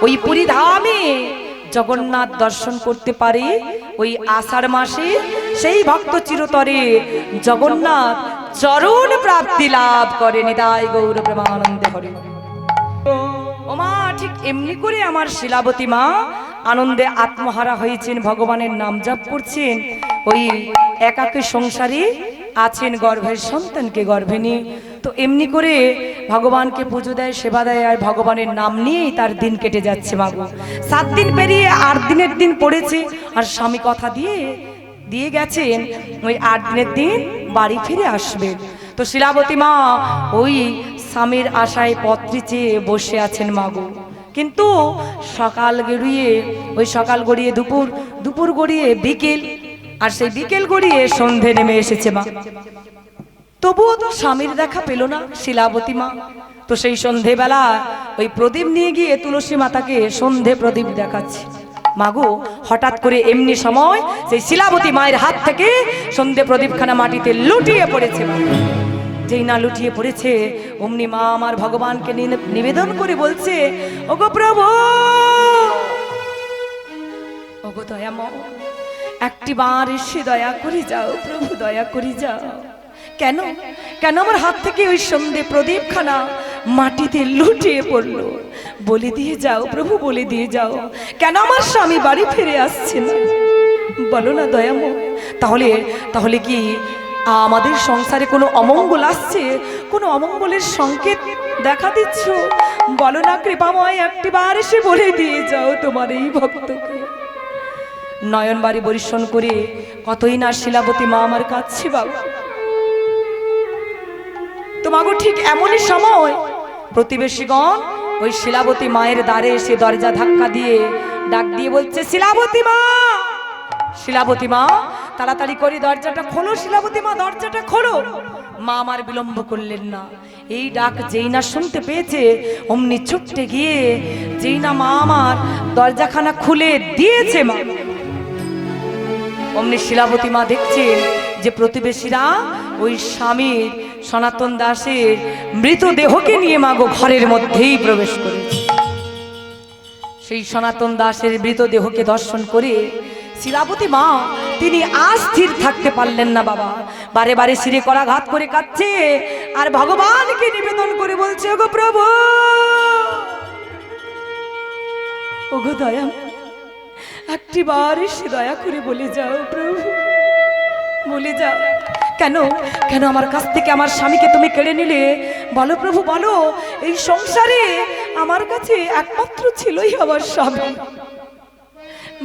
ওই পুরী ধামে জগন্নাথ দর্শন করতে পারে ওই আষাঢ় মাসে, সেই ভক্ত চিরতরে জগন্নাথ চরণ প্রাপ্তি লাভ করে। নিতাই গৌর প্রেমানন্দে হরি। ও মা, ঠিক এমনি করে আমার শিলাবতী মা আনন্দে আত্মহারা হয়েছেন, ভগবানের নাম জপ করছেন, ওই একাকী সংসারে আছেন, গর্ভের সন্তানকে গর্ভে নিয়ে। তো এমনি করে ভগবানকে পুজো দেয়, সেবা দেয়, আর ভগবানের নাম নিয়েই তার দিন কেটে যাচ্ছে। মাগো 7 দিন পেরিয়ে 8 দিনের দিন পড়েছে, আর স্বামী কথা দিয়ে গেছেন ওই 8 দিনের দিন বাড়ি ফিরে আসবে। তো শিলাবতী মা ওই স্বামীর আশায় পত্রী চেয়ে বসে আছেন মাগো। কিন্তু সকাল গড়িয়ে দুপুর গড়িয়ে বিকেল, আর সেই বিকেল গড়িয়ে সন্ধে নেমে এসেছে মা। তবুও তো স্বামীর দেখা পেল না শিলাবতী মা। তো সেই সন্ধেবেলা ওই প্রদীপ নিয়ে গিয়ে তুলসী মাতাকে সন্ধে প্রদীপ দেখাচ্ছে। মাগো হঠাৎ করে এমনি সময় সেই শিলাবতী মায়ের হাত থেকে সন্ধে প্রদীপখানা মাটিতে লুটিয়ে পড়েছে। যেই না লুটিয়ে পড়েছে, অমনি মা আমার ভগবানকে নিবেদন করে বলছে, ওগো প্রভু, ওগো দয়াময়, একটিবার এসে দয়া করে যাও প্রভু, দয়া করে যাও। কেন কেন আমার হাত থেকে ওই সন্ধে প্রদীপখানা মাটিতে লুটিয়ে পড়লো? বলে দিয়ে যাও প্রভু, বলে দিয়ে যাও, কেন আমার স্বামী বাড়ি ফিরে আসছে না? বলো না দয়াময়। তাহলে কি আমাদের সংসারে কোনো অমঙ্গল আসছে? কোনো অমঙ্গলের সংকেত দেখা দিচ্ছ? বলো না কৃপাময়, একটিবার এসে বলে দিয়ে যাও তোমার এই ভক্তকে। নয়ন বাড়ি বরিশন করে কতই না শিলাবতী মা আমার কাছে বাবা। তোমাগো ঠিক এমনই সময় প্রতিবেশীগণ ওই শিলাবতী মায়ের দ্বারে এসে দরজা ধাক্কা দিয়ে ডাক দিয়ে বলছে, শিলাবতী মা, শিলাবতী মা, তাড়াতাড়ি করে দরজাটা খোলো, শিলাবতী মা দরজাটা খোলো। মা আমার বিলম্ব করলেন না। এই ডাক যেই না শুনতে পেয়েছে, অমনি ছুটতে গিয়ে যেই না মা আমার দরজাখানা খুলে দিয়েছে, মা অমনি শিলাবতী মা দেখছেন যে প্রতিবেশীরা ওই স্বামীর সনাতন দাসের মৃতদেহকে নিয়ে মাগো ঘরের মধ্যেই প্রবেশ করেছে। সেই সনাতন দাসের মৃতদেহকে দর্শন করে শিলাবতী মা তিনি স্থির থাকতে পারলেন না বাবা। বারে বারে শিরে করাঘাত করে কাঁদছে, আর ভগবানকে নিবেদন করে বলছে, ওগো প্রভু, ওগো দয়া, একটিবার এসে দয়া করে বলে যাও প্রভু, বলে যাও, কেন আমার কাছ থেকে আমার স্বামীকে তুমি কেড়ে নিলে? বলো প্রভু, বলো। এই সংসারে আমার কাছে একমাত্র ছিলই আমার স্বামী।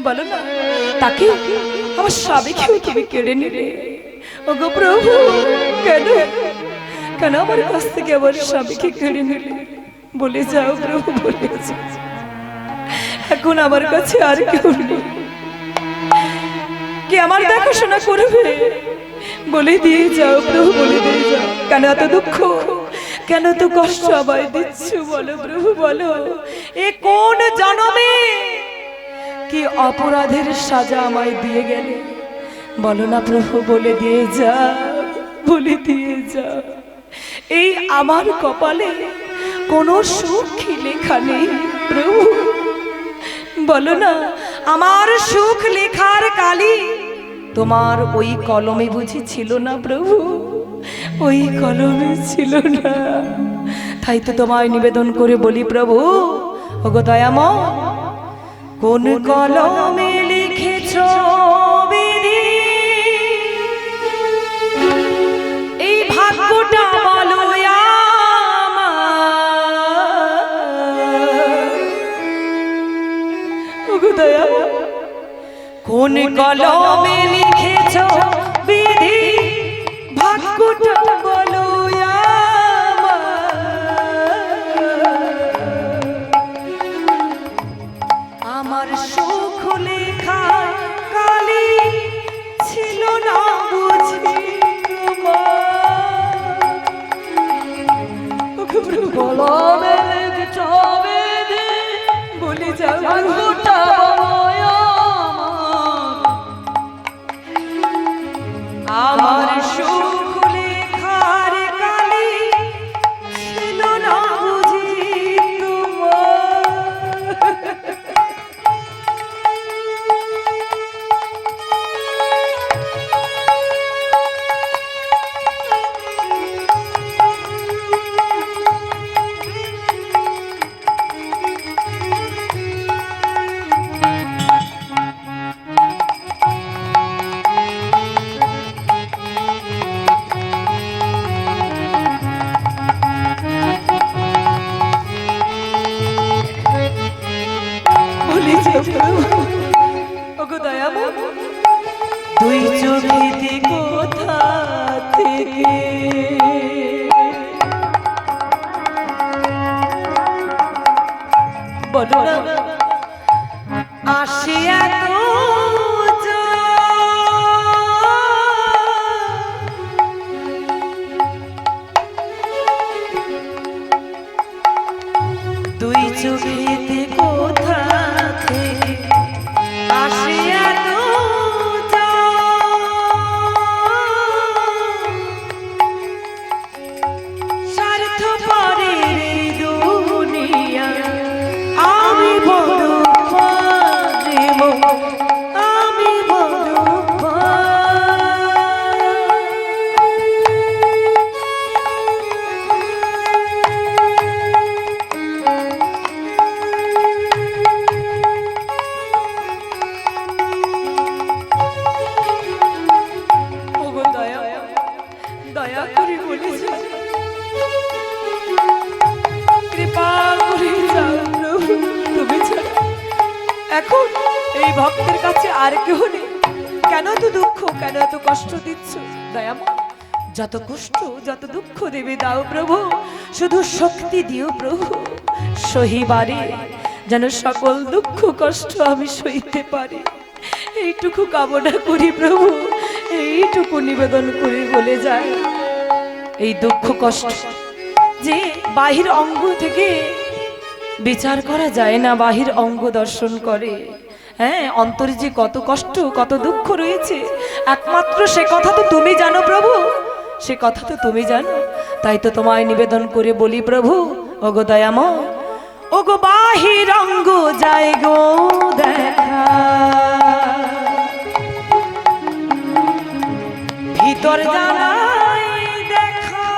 বলো না, তাকে আমার স্বামীকেও তুমি কেড়ে নিলে। ওগো প্রভু, কেন আমার কাছ থেকে আমার স্বামীকে কেড়ে নিলে? বলে যাও প্রভু, বলে যাও। এখন আমার কাছে আর কেউ নেই, কে আমার দেখাশোনা করবে? বলে দিয়ে যাও প্রভু, বলে দিয়ে যাও। কেন এত দুঃখ, কেন তো কষ্ট আমায় দিচ্ছ? বলো প্রভু, বলো। এ কোন জন্মে কি অপরাধের সাজা আমায় দিয়ে গেলে? বলো না প্রভু, বলে দিয়ে যাও, বলে দিয়ে যাও। এই আমার কপালে কোনো সুখ লেখা নেই প্রভু, বলো না। আমার সুখ লেখার কালি তোমার ওই কলমে বুঝি ছিল না প্রভু? ওই কলমে ছিল না। তাই তো তোমায় নিবেদন করে বলি প্রভু, ওগো দয়াময়, কোন কলমে লিখেছ বিধি, এই ভাগ্যটা বলো কোন কলমে লিখেছ বিধি, ভাগ্যটা বলো আমার সুখ লেখা কালি ছিল না বুঝি কলমে লিখেছ বিধি, বলে যাও ভাগ্যটা ওগো দয়াময়, দুই চোখেতে কোথা থেকে বলো না আসে এত দুই চোখেতে কোথা থেকে আসে এত স্বার্থপরের এই দুনিয়া আমি বড় প্রেম আমি বড় দয়া করে বলেছি কৃপা করে যাও প্রভু, তুমি ছাড়া এখন এই ভক্তের কাছে আর কেউ নেই। কেন এত দুঃখ, কেন এত কষ্ট দিচ্ছ দয়াময়? যত কষ্ট যত দুঃখ দেবে দাও প্রভু, শুধু শক্তি দিও প্রভু সহিবারে, যেন সকল দুঃখ কষ্ট আমি সইতে পারি। এইটুকু কামনা করি প্রভু, এইটুকু নিবেদন করে বলে যায়। এই দুঃখ কষ্ট যে বাহির অঙ্গ থেকে বিচার করা যায় না, বাহির অঙ্গ দর্শন করে। হ্যাঁ, অন্তরে যে কত কষ্ট কত দুঃখ রয়েছে একমাত্র সে কথা তো তুমি জানো প্রভু, সে কথা তো তুমি জানো। তাই তো তোমায় নিবেদন করে বলি প্রভু, ওগো দয়াময়, ওগো বাহির অঙ্গ যায় গো দেখা, ভিতর জানাই দেখা,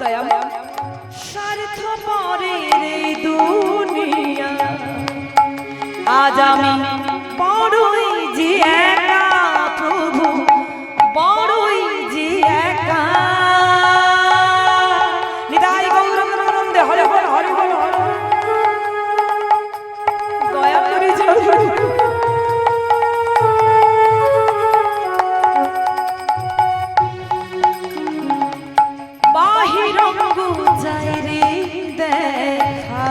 দয়াময় স্বার্থপরের এই দুনিয়া আজ আমি বড়ই যে একা প্রভু, বড়ই যে একা। নিতাই গৌরাঙ্গে হরে হরে হরে হরে হরে, দয়া করে যাও বাহির অঙ্গ যায় রে দেখা,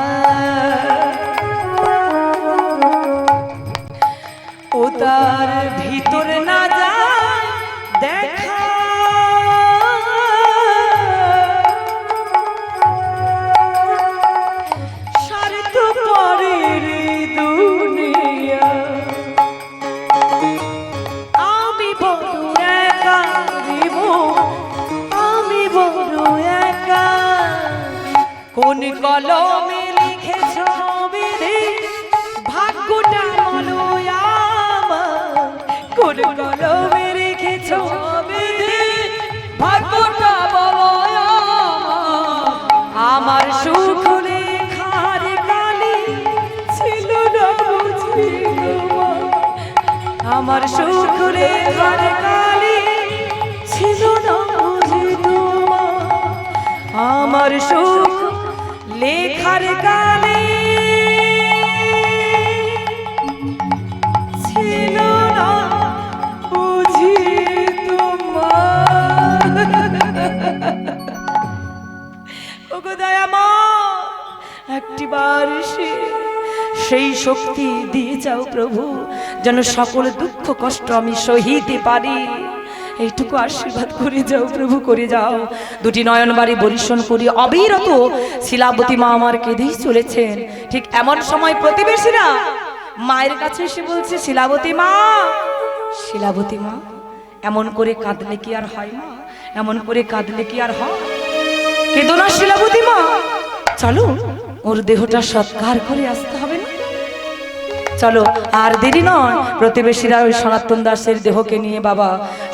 ও তার ভিতর না যায় দেখা, স্বার্থপরের দুনিয়া আমি বড় একা দেব, আমি বড় একা। কোন কলমে লিখেছ বিধি ভাগ্যটা বলো আমার, কোন কলমে লিখেছ বিধি ভাগ্যটা বলো আমার। সুখ লেখার কালি ছিল না বুঝি তোমার, আমার সুখ লেখার কালি ছিল না বুঝি তোমার, আমার সুখ লেখার কালি ছিল না বুঝি তোমার। ওগো দয়াময়, একটিবার সেই শক্তি দিয়ে যাও প্রভু, যেন সকল দুঃখ কষ্ট আমি সহিতে পারি। এইটুকু আশীর্বাদ করে যাও প্রভু, করে যাও। দুটি নয়ন বাড়ি বরিশন করি অবিরত শিলাবতী মা আমার কেঁদেই চলেছেন। ঠিক এমন সময় প্রতিবেশীরা মায়ের কাছে এসে বলছে, শিলাবতী মা, শিলাবতী মা, এমন করে কাঁদলে কি আর হয় মা, এমন করে কাঁদলে কি আর হয়? কেঁদো না শিলাবতী মা, চলো ওর দেহটা সৎকার করে আসতে হবে না, চলো। আর দেরি নয়, প্রতিবেশীরা ওই সনাতন দাসের দেহকে নিয়ে বাবা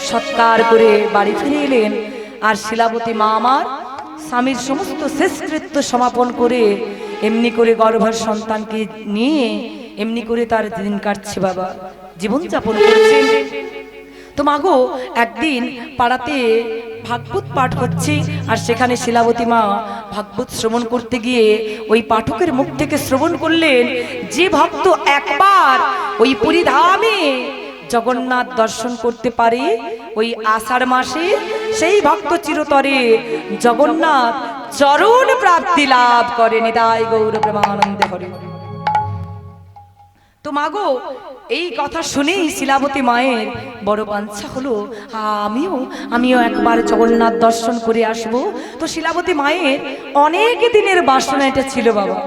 সৎকার করে বাড়ি ফিরে এলেন। আর শিলাবতী মা আমার স্বামীর সমস্ত শেষকৃত্য সমাপন করে এমনি করে গর্ভের সন্তানকে নিয়ে এমনি করে তার দিন কাটছে বাবা, জীবনযাপন করছে। তো মাগো, একদিন পাড়াতে ভাগবত পাঠ হচ্ছে আর সেখানে শিলাবতী মা ভাগবত শ্রবণ করতে গিয়ে ওই পাঠকের মুখ থেকে শ্রবণ করলেন, যে ভক্ত একবার ওই পুরীধামে জগন্নাথ দর্শন করতে পারে ওই আষাঢ় মাসে, সেই ভক্ত চিরতরে জগন্নাথ চরণ প্রাপ্তি লাভ করে। নিতাই গৌর প্রেমানন্দে হরি। তো মাগো, এই কথা শুনেই শিলাবতী মায়ের বড় বাঞ্ছা হলো, আমিও একবার জগন্নাথ দর্শন করে আসব। তো শিলাবতী মায়ের অনেক দিনের বাসনা এটা ছিল বাবা।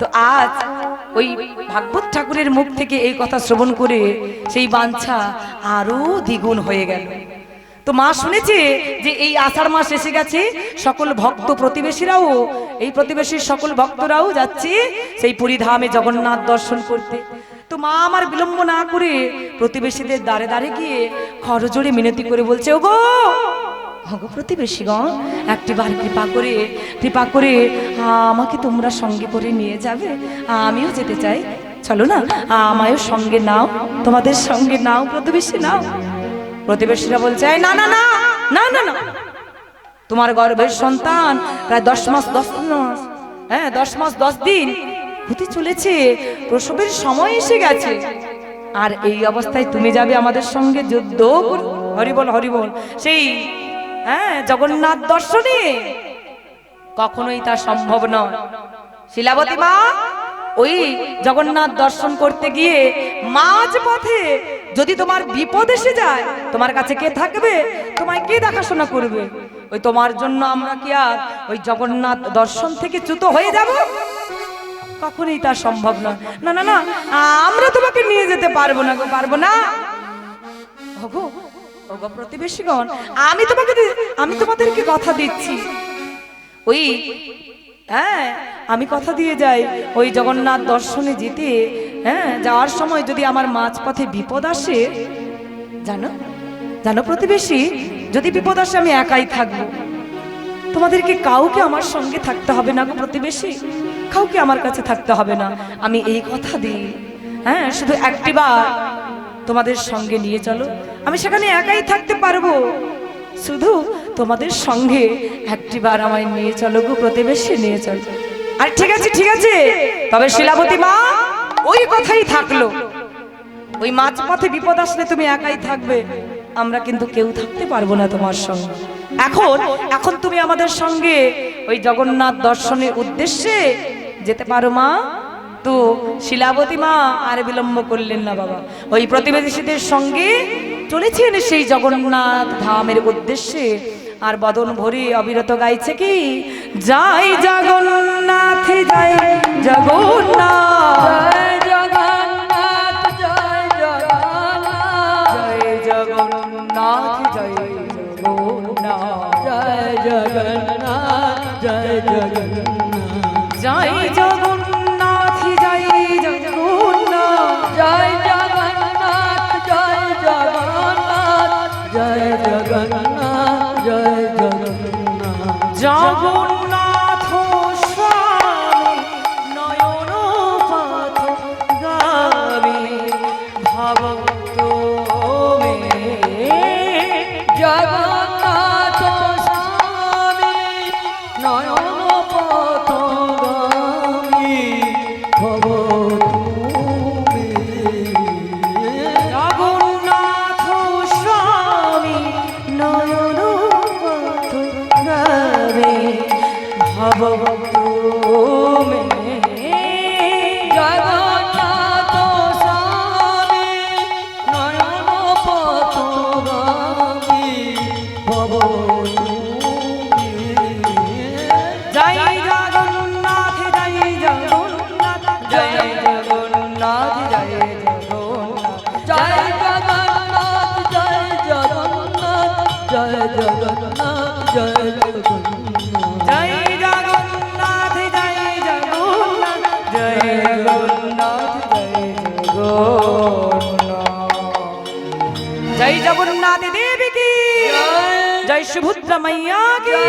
তো আজ ওই ভাগবত ঠাকুরের মুখ থেকে এই কথা শ্রবণ করে সেই বাঞ্ছা আরো দ্বিগুণ হয়ে গেল। তো মা শুনেছে যে এই আষাঢ় মাস এসে গেছে, সকল ভক্ত প্রতিবেশীরাও, এই প্রতিবেশীর সকল ভক্তরাও যাচ্ছে সেই পুরীধামে জগন্নাথ দর্শন করতে। তো মা আমার বিলম্ব না করে প্রতিবেশীদের দ্বারে দ্বারে গিয়ে করজোড়ে মিনতি করে বলছে, ওগো প্রতিবেশীগণ, একটিবার কৃপা করে আমাকে তোমরা সঙ্গে করে নিয়ে যাবে, আমিও যেতে চাই, চলো না, আমায়ও সঙ্গে নাও, তোমাদের সঙ্গে নাও প্রতিবেশী নাও। প্রতিবেশীরা বলছে, না না না না না না, তোমার গর্ভের সন্তান প্রায় 10 মাস 10 দিন হতে চলেছে, প্রসবের সময় এসে গেছে, আর এই অবস্থায় তুমি যাবে আমাদের সঙ্গে যুদ্ধ? হরিবল হরিবল, সেই জগন্নাথ দর্শনে কখনোই তা সম্ভব নয়। শিলাবতী মা ওই জগন্নাথ দর্শন করতে গিয়ে মাঝ পথে যদি তোমার বিপদ এসে যায়, তোমার কাছে কে থাকবে? তোমায় কে দেখাশোনা করবে? ওই তোমার জন্য আমরা কি আর ওই জগন্নাথ দর্শন থেকে চ্যুত হয়ে যাব? কখনোই তা সম্ভব নয়। না না না, আমরা তোমাকে নিয়ে যেতে পারবো না গো, পারবো না। ওগো ওগো প্রতিবেশীগণ, আমি তোমাদেরকে কথা দিচ্ছি, ওই আমি কথা দিয়ে যাই, ওই জগন্নাথ দর্শনে যেতে যাওয়ার সময় যদি আমার মাঝপথে বিপদ আসে, জানো প্রতিবেশী, যদি বিপদ আসে আমি একাই থাকবো, তোমাদেরকে কাউকে আমার সঙ্গে থাকতে হবে না গো প্রতিবেশী, কাউকে আমার কাছে থাকতে হবে না। আমি এই কথা দিই, শুধু একটিবার তোমাদের সঙ্গে নিয়ে চলো, আমি সেখানে একাই থাকতে পারবো, শুধু তোমাদের সঙ্গে একটিবার আমায় নিয়ে চলো গো প্রতিবেশী, নিয়ে চলো। আর ঠিক আছে ঠিক আছে, তবে শিলাবতী মা ওই কথাই থাকলো, ওই মাঝপথে বিপদ আসলে তুমি একাই থাকবে, আমরা কিন্তু কেউ থাকতে পারবো না তোমার সঙ্গে। এখন তুমি আমাদের সঙ্গে ওই জগন্নাথ দর্শনের উদ্দেশ্যে যেতে পারো মা। তো শিলাবতী মা আর বিলম্ব করলেন না বাবা, ওই প্রতিবেশীদের সঙ্গে চলেছেন সেই জগন্নাথ ধামের উদ্দেশ্যে, আর বদন ভরে অবিরত গাইছে কি, জয় জগন্নাথ জয় জগন্নাথ জগন্নাথ জয় জগন্নাথ জয় জগন্নাথ জয় জগন্নাথ জয় জগন্নাথ জয় জগন্নাথ জয় জগন্নাথ জয় জগন্নাথ জয় জগন্নাথ জয় জগন্নাথ জয় জগন্নাথ জয় জগন্নাথ জগন্নাথ স্বামী নয়ন পথগামী ভবত মে, জগন্নাথ স্বামী নয়ন পথগামী ভবত মে, জগন্নাথ স্বামী নয়ন পথগামী ভবত মে, জগন্নাথ স্বামী নয়ন পথগামী ভবত মে, জয় জগন্নাথ জয় জগন্নাথ জয় জগন্নাথ জয় জগন্নাথ জয় জগন্নাথ জয় জগন্নাথ জয় জগন্নাথ জয় জগন্নাথ জয় জগন্নাথ জয় জগন্নাথ জয় জগন্নাথ জয় জগন্নাথ দেব কি জয়, সুভদ্রা মাইয়া কি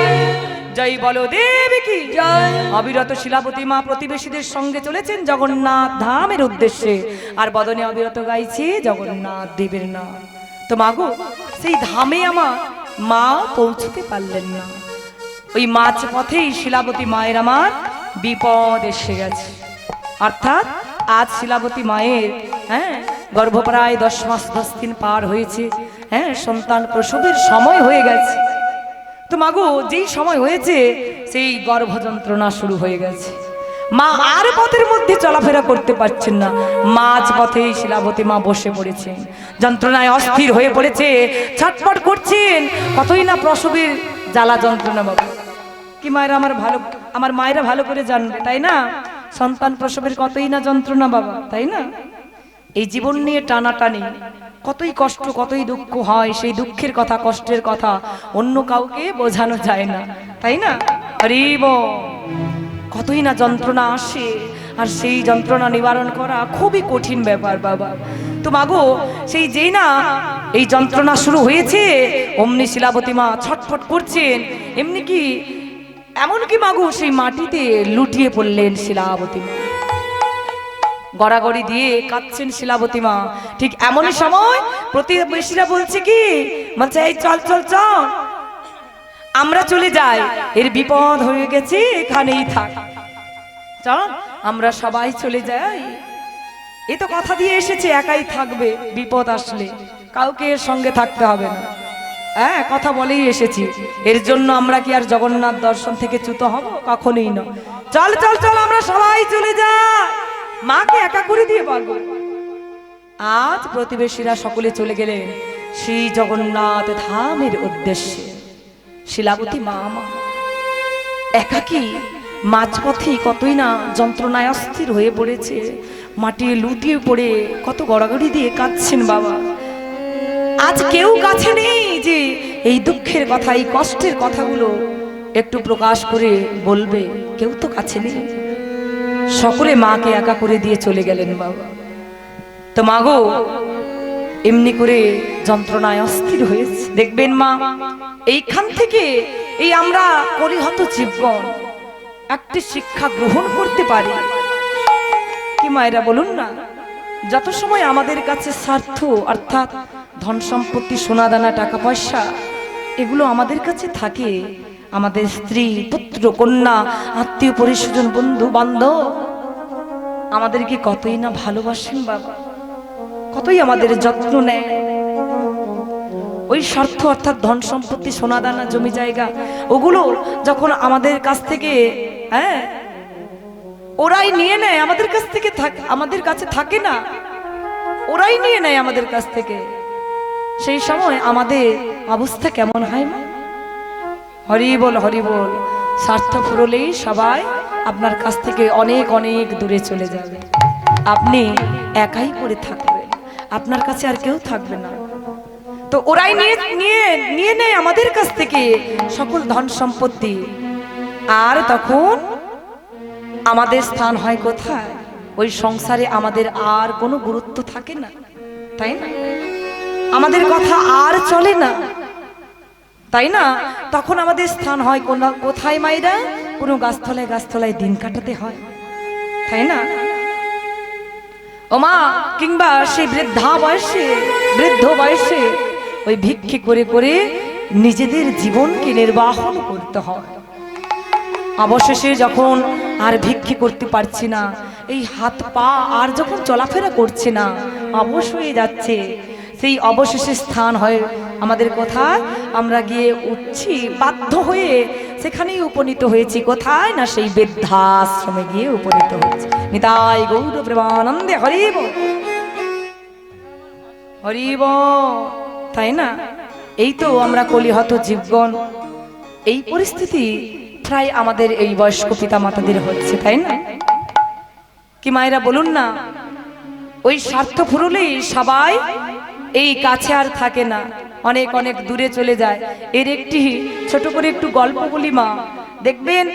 জয়, বলদেব কি জয়। অবিরত শিলাবতী মা প্রতিবেশীদের সঙ্গে চলেছেন জগন্নাথ ধামের উদ্দেশ্যে, আর বদনে অবিরত গাইছে জগন্নাথ দেবের নাম। তো মাগো, সেই ধামে আমার মা পৌঁছতে পারলেন না। ওই মাঝ পথেই শিলাবতী মায়ের আমার বিপদ এসে গেছে। অর্থাৎ আজ শিলাবতী মায়ের গর্ভ প্রায় 10 মাস 10 দিন পার হয়েছে। সন্তান প্রসবের সময় হয়ে গেছে। তো মাগো যেই সময় হয়েছে সেই গর্ভ যন্ত্রণা শুরু হয়ে গেছে। মা আর পথের মধ্যে চলাফেরা করতে পারছেন না। মাঝ পথেই শিলাবতী মা বসে পড়েছেন, যন্ত্রণায় অস্থির হয়ে পড়েছে, ছটফট করছেন। কতই না প্রসবের জ্বালা যন্ত্রণা। বাবা কি মায়েরা আমার মায়েরা ভালো করে জানবে, তাই না? সন্তান প্রসবের কতই না যন্ত্রণা বাবা, তাই না? এই জীবন নিয়ে টানাটানি, কতই কষ্ট, কতই দুঃখ হয়। সেই দুঃখের কথা, কষ্টের কথা অন্য কাউকে বোঝানো যায় না, তাই না? আরে কতই না যন্ত্রণা আসে, আর সেই যন্ত্রণা নিবারণ করা খুবই কঠিন ব্যাপার বাবা। তো মাগো সেই যেই না এই যন্ত্রণা শুরু হয়েছে, অমনি শিলাবতী মা ছটফট করছেন। এমনকি মাগো সেই মাটিতে লুটিয়ে পড়লেন শিলাবতী মা, গড়াগড়ি দিয়ে কাঁদছেন শিলাবতী মা। ঠিক এমনই সময় প্রতিবেশীরা বলছে এই চল চল চল, আমরা চলে যাই, এর বিপদ হয়ে গেছে, এখানেই থাক, চল আমরা সবাই চলে যাই। এ তো কথা দিয়ে এসেছে একাই থাকবে, বিপদ আসলে কাউকে এর সঙ্গে থাকতে হবে না। কথা বলেই এসেছি, এর জন্য আমরা কি আর জগন্নাথ দর্শন থেকে চ্যুত হব? কখনোই না। চল চল চল আমরা সবাই চলে যাই, মাকে একা করে দিয়ে পারবো। আজ প্রতিবেশীরা সকলে চলে গেলেন শ্রী জগন্নাথ ধামের উদ্দেশ্যে। শিলাবতী মা একাকী মাঝপথেই কতই না যন্ত্রণায় অস্থির হয়ে পড়েছে, মাটি লুটিয়ে পড়ে কত গড়াগড়ি দিয়ে কাঁদছেন বাবা। আজ কেউ কাছে নেই যে এই দুঃখের কথা, এই কষ্টের কথাগুলো একটু প্রকাশ করে বলবে, কেউ তো কাছে নেই। সকলে মাকে একা করে দিয়ে চলে গেলেন বাবা। তো মাগো এমনি করে যন্ত্রণায় অস্থির হয়েছে। দেখবেন মা, এইখান থেকে এই আমরা কলিহত জীবন একটি শিক্ষা গ্রহণ করতে পারি কি মায়েরা বলুন না? যত সময় আমাদের কাছে স্বার্থ, অর্থাৎ ধন সম্পত্তি, সোনাদানা, টাকা পয়সা, এগুলো আমাদের কাছে থাকে, আমাদের স্ত্রী, পুত্র, কন্যা, আত্মীয় পরিস্বজন, বন্ধু বান্ধব আমাদেরকে কতই না ভালোবাসেন বাবা, কতই আমাদের যত্ন নেয়। ওই স্বার্থ অর্থাৎ ধন সম্পত্তি, সোনাদানা, জমি জায়গা, ওগুলো যখন আমাদের কাছ থেকে ওরাই নিয়ে নেয়, আমাদের কাছ থেকে আমাদের কাছে থাকে না, ওরাই নিয়ে নেয় আমাদের কাছ থেকে, সেই সময় আমাদের অবস্থা কেমন হয় মা? হরি বল হরি বল। স্বার্থ ফুরলেই সবাই আপনার কাছ থেকে অনেক অনেক দূরে চলে যাবে, আপনি একাই পড়ে থাকবেন, আপনার কাছে আর কেউ থাকবে না। তো ওরাই নিয়ে নেয় আমাদের কাছ থেকে সকল ধন সম্পত্তি, আর তখন আমাদের স্থান হয় কোথায়? ওই সংসারে আমাদের আর কোনো গুরুত্ব থাকে না, তাই না? আমাদের কথা আর চলে না, তাই না? তখন আমাদের স্থান হয় কোথায় মায়েরা? কোনো গাছতলায় গাছতলায় দিন কাটাতে হয়, তাই না? ও মা, কিংবা সেই বৃদ্ধ বয়সে ওই ভিক্ষে করে করে নিজেদের জীবনকে নির্বাহন করতে হয়। অবশেষে যখন আর ভিক্ষে করতে পারছি না, এই হাত পা আর যখন চলাফেরা করছে না, অবশ হয়ে যাচ্ছে, সেই অবশেষে স্থান হয় আমাদের কোথায়? আমরা গিয়ে উঠছি, বাধ্য হয়ে সেখানেই উপনীত হয়েছি কোথায় না সেই বৃদ্ধাশ্রমে গিয়ে উপনীত হয়েছি। নিতাই গৌর প্রেমানন্দে হরিব হরিব, তাই না? এই তো আমরা কলিহত জীবন, এই পরিস্থিতি প্রায় আমাদের এই বয়স্ক পিতা মাতাদের হচ্ছে, তাই না? কি মায়েরা বলুন না? ওই স্বার্থ ফুরলেই সবাই এই কাছে আর থাকে না, অনেক অনেক দূরে চলে যায়। এর একটি ছোট করে একটু গল্প বলি মা, দেখবেন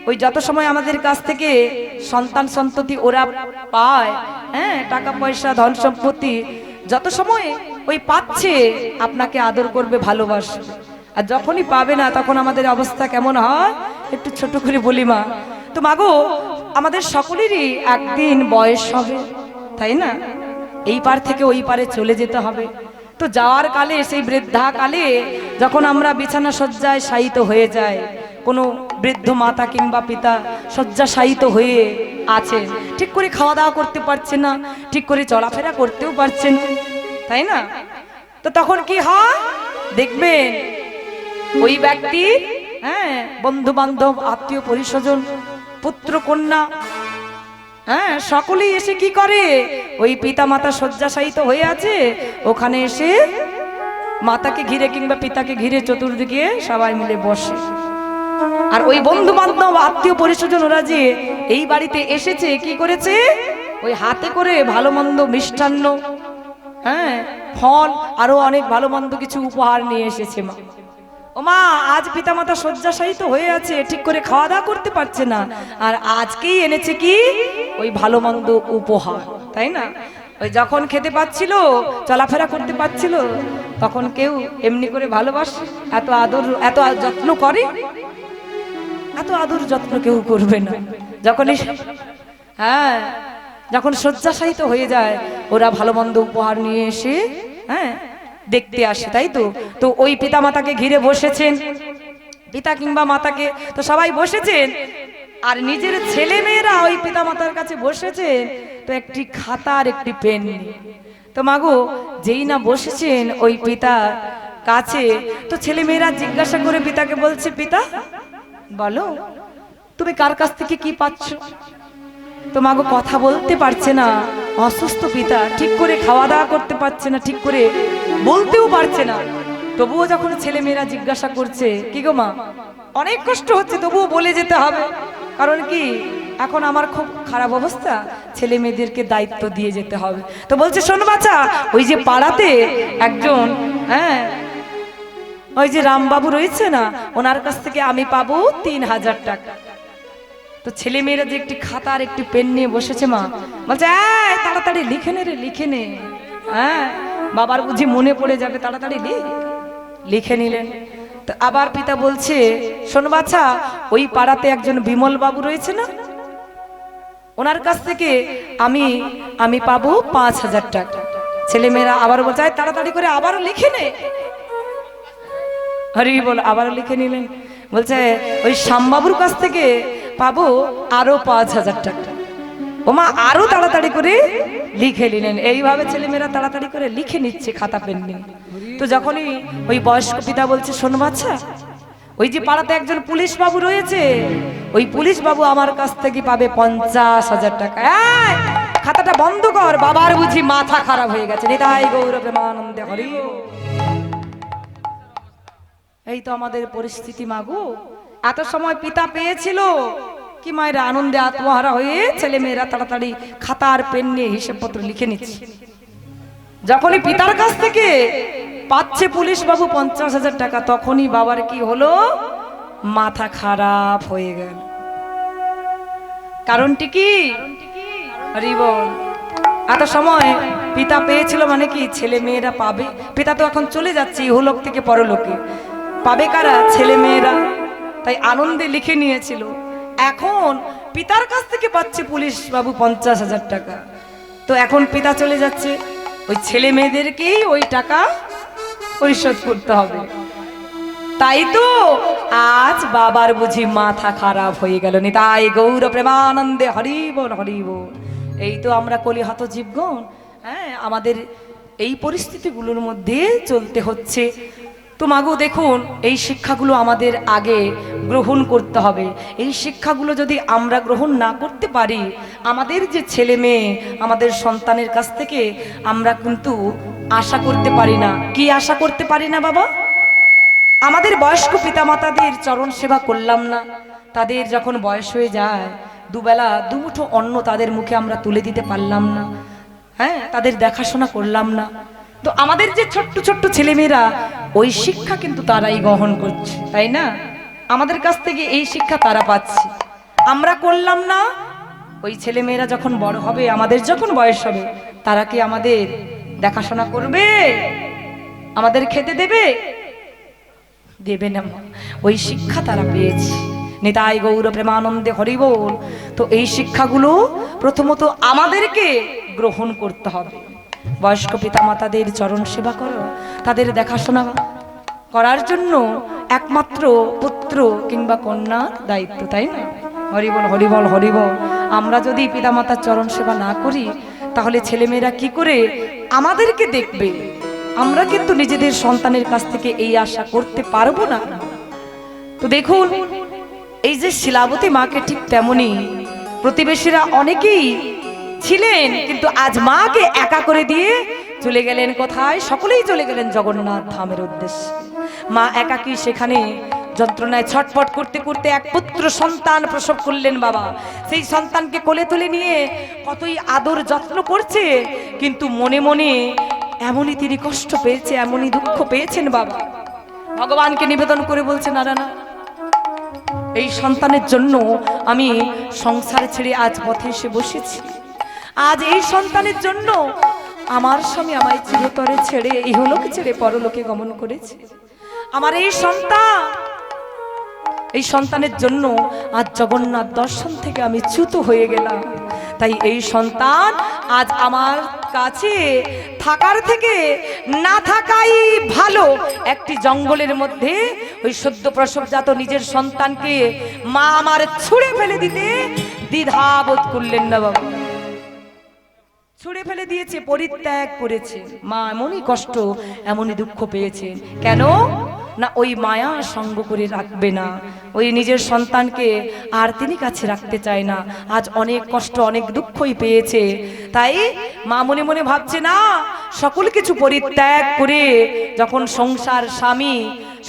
ওই যত সময় আমাদের কাছ থেকে সন্তান সন্ততি ওরা পায়, টাকা পয়সা, ধন সম্পত্তি, যত সময় ওই পাচ্ছে আপনাকে আদর করবে, ভালোবাসবে, আর যখনই পাবে না তখন আমাদের অবস্থা কেমন হয় একটু ছোট করে বলি মা। তো মাগো, আমাদের সকলেরই একদিন বয়স হবে, তাই না? এই পার থেকে ওই পারে চলে যেতে হবে। তো যাওয়ার কালে, সেই বৃদ্ধা কালে যখন আমরা বিছানা শয্যায় শায়িত হয়ে যাই, কোনো বৃদ্ধ মাতা কিংবা পিতা শয্যাশায়িত হয়ে আছেন, ঠিক করে খাওয়া দাওয়া করতে পারছে না, ঠিক করে চলাফেরা করতেও পারছেন, তাই না? তো তখন কি হয় দেখবেন, ওই ব্যক্তি, হ্যাঁ, বন্ধু বান্ধব, আত্মীয় পরিস্বজন, পুত্র কন্যা, হ্যাঁ, সকলেই এসে কি করে, ওই পিতা মাতা শয্যাশায়িত হয়ে আছে, ওখানে এসে মাতাকে ঘিরে কিংবা পিতাকে ঘিরে চতুর্দিকে সবাই মিলে বসে। আর ওই বন্ধু বান্ধব, আত্মীয় পরিস্বজন, ওরা যে এই বাড়িতে এসেছে, কি করেছে, ওই হাতে করে ভালো মন্দ মিষ্টান্ন, হ্যাঁ, ফল, আরো অনেক ভালো মন্দ কিছু উপহার নিয়ে এসেছে। মা, ও মা, আজ পিতামাতা শয্যাশায়িত হয়ে আছে, ঠিক করে খাওয়া দাওয়া করতে পারছে না, আর আজকেই এনেছে কি, ওই ভালো মন্দ উপহার, তাই না? ওই যখন খেতে পাচ্ছিল, চলাফেরা করতে পারছিল, তখন কেউ এমনি করে ভালোবাসে, এত আদর, এত যত্ন করে? এত আদর যত্ন কেউ করবে না। যখনই, হ্যাঁ, যখন শয্যাশায়িত হয়ে যায়, ওরা ভালো মন্দ উপহার নিয়ে এসে, হ্যাঁ, দেখতে আসে, তাই তো? তো ওই পিতা মাতাকে ঘিরে বসেছেন, পিতা কিংবা মাতাকে তো সবাই বসেছেন, আর নিজের ছেলে মেয়েরা ওই পিতা মাতার কাছে বসেছেন, তো একটি খাতা আর একটি পেন নিয়ে। তো মাগো, যেই না বসেছেন ওই পিতার কাছে, তো ছেলে মেয়েরা জিজ্ঞাসা করে পিতাকে বলছে, পিতা বলো, তুমি কার কাছ থেকে কি পাচ্ছ? তো মাগো কথা বলতে পারছে না, অসুস্থ পিতা, ঠিক করে খাওয়া দাওয়া করতে পারছে না, ঠিক করে বলতেও পারছে না। তবুও যখন ছেলে মেয়েরা জিজ্ঞাসা করছে, কি গো মা, অনেক কষ্ট হচ্ছে, তবুও বলে যেতে হবে, কারণ কি, এখন আমার খুব খারাপ অবস্থা, ছেলে মেয়েদেরকে দায়িত্ব দিয়ে যেতে হবে। তো বলছে, শোন বাচ্চা, ওই যে পাড়াতে একজন, হ্যাঁ, ওই যে রামবাবু রয়েছে না, ওনার কাছ থেকে আমি পাবো 3000 টাকা। তো ছেলে মেয়েরা যে একটি খাতা আর একটি পেন নিয়ে বসেছে, মা বলছে, তাড়াতাড়ি লিখে নে রে, লিখে নে, হ্যাঁ, বাবার বুঝি মনে পড়ে যাবে, তাড়াতাড়ি লিখে নিলেন। তো আবার পিতা বলছে, শোন বাচ্চা, ওই পাড়াতে একজন বিমল বাবু রয়েছে না, ওনার কাছ থেকে আমি পাবো 5000 টাকা। ছেলে মেয়েরা আবার বলছে, তাড়াতাড়ি করে আবারও লিখে নে। হরি বল, আবারও লিখে নিলেন। বলছে, ওই শ্যামবাবুর কাছ থেকে পাবো আরো 5000 টাকা। ওমা, আরো তাড়াতাড়ি করে লিখে নিলেন। এইভাবে ছেলেমেয়েরা তাড়াতাড়ি করে লিখে নিচ্ছে খাতা পেন নিয়ে। তো যখনই ওই বয়স্ক পিতা বলছে, শোন বাচ্চা, ওই যে পাড়াতে একজন পুলিশ বাবু রয়েছে, ওই পুলিশ বাবু আমার কাছ থেকে পাবে 50,000 টাকা। খাতাটা বন্ধ কর, বাবার বুঝি মাথা খারাপ হয়ে গেছে। নিতাই গৌর প্রেমানন্দে হরি। এই তো আমাদের পরিস্থিতি মাগো। এত সময় পিতা পেয়েছিল কি মায়েরা আনন্দে আত্মহারা হয়ে ছেলে মেয়েরা তাড়াতাড়ি খাতা আর পেন নিয়ে হিসেবপত্র লিখে নিচ্ছে। যখনই পিতার কাছ থেকে পাচ্ছে পুলিশ বাবু 50,000 টাকা, তখনই বাবার কি হলো, মাথা খারাপ হয়ে গেল। কারণটি কি? হরি বল। এত সময় পিতা পেয়েছিল মানে কি, ছেলে মেয়েরা পাবে। পিতা তো এখন চলে যাচ্ছে ইহলোক থেকে পরলোকে, পাবে কারা, ছেলে মেয়েরা। তাই আনন্দে লিখে নিয়েছিল। এখন পিতার কাছ থেকে পাচ্ছে পুলিশ বাবু 50,000 টাকা। তো এখন পিতা চলে যাচ্ছে, ওই ছেলে মেয়েদেরকেই ওই টাকা পরিশোধ করতে হবে। তাই তো আজ বাবার বুঝি মাথা খারাপ হয়ে গেল। নিতাই গৌর প্রেমানন্দে হরি বল, হরি বল। এই তো আমরা কলিহত জীবগণ, হ্যাঁ, আমাদের এই পরিস্থিতিগুলোর মধ্যে চলতে হচ্ছে। তো মাগো দেখুন, এই শিক্ষাগুলো আমাদের আগে গ্রহণ করতে হবে। এই শিক্ষাগুলো যদি আমরা গ্রহণ না করতে পারি, আমাদের যে ছেলে মেয়ে, আমাদের সন্তানের কাছ থেকে আমরা কিন্তু আশা করতে পারি না। কি আশা করতে পারি না বাবা? আমাদের বয়স্ক পিতামাতাদের চরণ সেবা করলাম না, তাদের যখন বয়স হয়ে যায়, দুবেলা দুমুঠো অন্ন তাদের মুখে আমরা তুলে দিতে পারলাম না, হ্যাঁ, তাদের দেখাশোনা করলাম না। তো আমাদের যে ছোট্ট ছোট্ট ছেলেমেয়েরা, ওই শিক্ষা কিন্তু তারাই গ্রহণ করছে, তাই না? আমাদের কাছ থেকে এই শিক্ষা তারা পাচ্ছে, আমরা করলাম না। ওই ছেলেমেয়েরা যখন বড় হবে, আমাদের যখন বয়স হবে, তারা কি আমাদের দেখাশোনা করবে? আমাদের খেতে দেবে? দেবে না। ওই শিক্ষা তারা পেয়েছে। নিতাই গৌর প্রেমানন্দে হরি বল। তো এই শিক্ষাগুলো প্রথমত আমাদেরকে গ্রহণ করতে হবে। বয়স্ক পিতামাতাদের চরণ সেবা করো, তাদের দেখাশোনা করার জন্য একমাত্র পুত্র কিংবা কন্যার দায়িত্ব, তাই না? হরিবল হরিবল হরিবল। আমরা যদি পিতামাতার চরণ সেবা না করি তাহলে ছেলেমেয়েরা কি করে আমাদেরকে দেখবে? আমরা কিন্তু নিজেদের সন্তানের কাছ থেকে এই আশা করতে পারবো না। তো দেখুন, এই যে শিলাবতী মাকে ঠিক তেমনি প্রতিবেশীরা অনেকেই ছিলেন, কিন্তু আজ মাকে একা করে দিয়ে চলে গেলেন কোথায়? সকলেই চলে গেলেন জগন্নাথ ধামের উদ্দেশ্যে। মা একাকী সেখানে যন্ত্রণায় ছটফট করতে করতে এক পুত্র সন্তান প্রসব করলেন বাবা। সেই সন্তানকে কোলে তুলে নিয়ে কতই আদর যত্ন করছে, কিন্তু মনে মনে এমনই তিনি কষ্ট পেয়েছে, এমনই দুঃখ পেয়েছেন বাবা। ভগবানকে নিবেদন করে বলছে, না না না, এই সন্তানের জন্য আমি সংসার ছেড়ে আজ পথে এসে বসেছি। আজ এই সন্তানের জন্য আমার স্বামী আমায় চিরতরে ছেড়ে ইহলোকে ছেড়ে পরলোকে গমন করেছে। আমার এই সন্তানের জন্য আজ জগন্নাথ দর্শন থেকে আমি চ্যুত হয়ে গেলাম। তাই এই সন্তান আজ আমার কাছে থাকার থেকে না থাকাই ভালো। একটি জঙ্গলের মধ্যে ওই সদ্য প্রসবজাত নিজের সন্তানকে মা আমার ছুঁড়ে ফেলে দিতে দ্বিধাবোধ করলেন না বাবা। ছুঁড়ে ফেলে দিয়েছে, পরিত্যাগ করেছে। মা এমনই কষ্ট, এমনই দুঃখ পেয়েছেন। কেন না? ওই মায়া সঙ্গ করে রাখবে না, ওই নিজের সন্তানকে আর তিনি কাছে রাখতে চায় না। আজ অনেক কষ্ট, অনেক দুঃখই পেয়েছে। তাই মা মনে মনে ভাবছে, না, সকল কিছু পরিত্যাগ করে যখন সংসার, স্বামী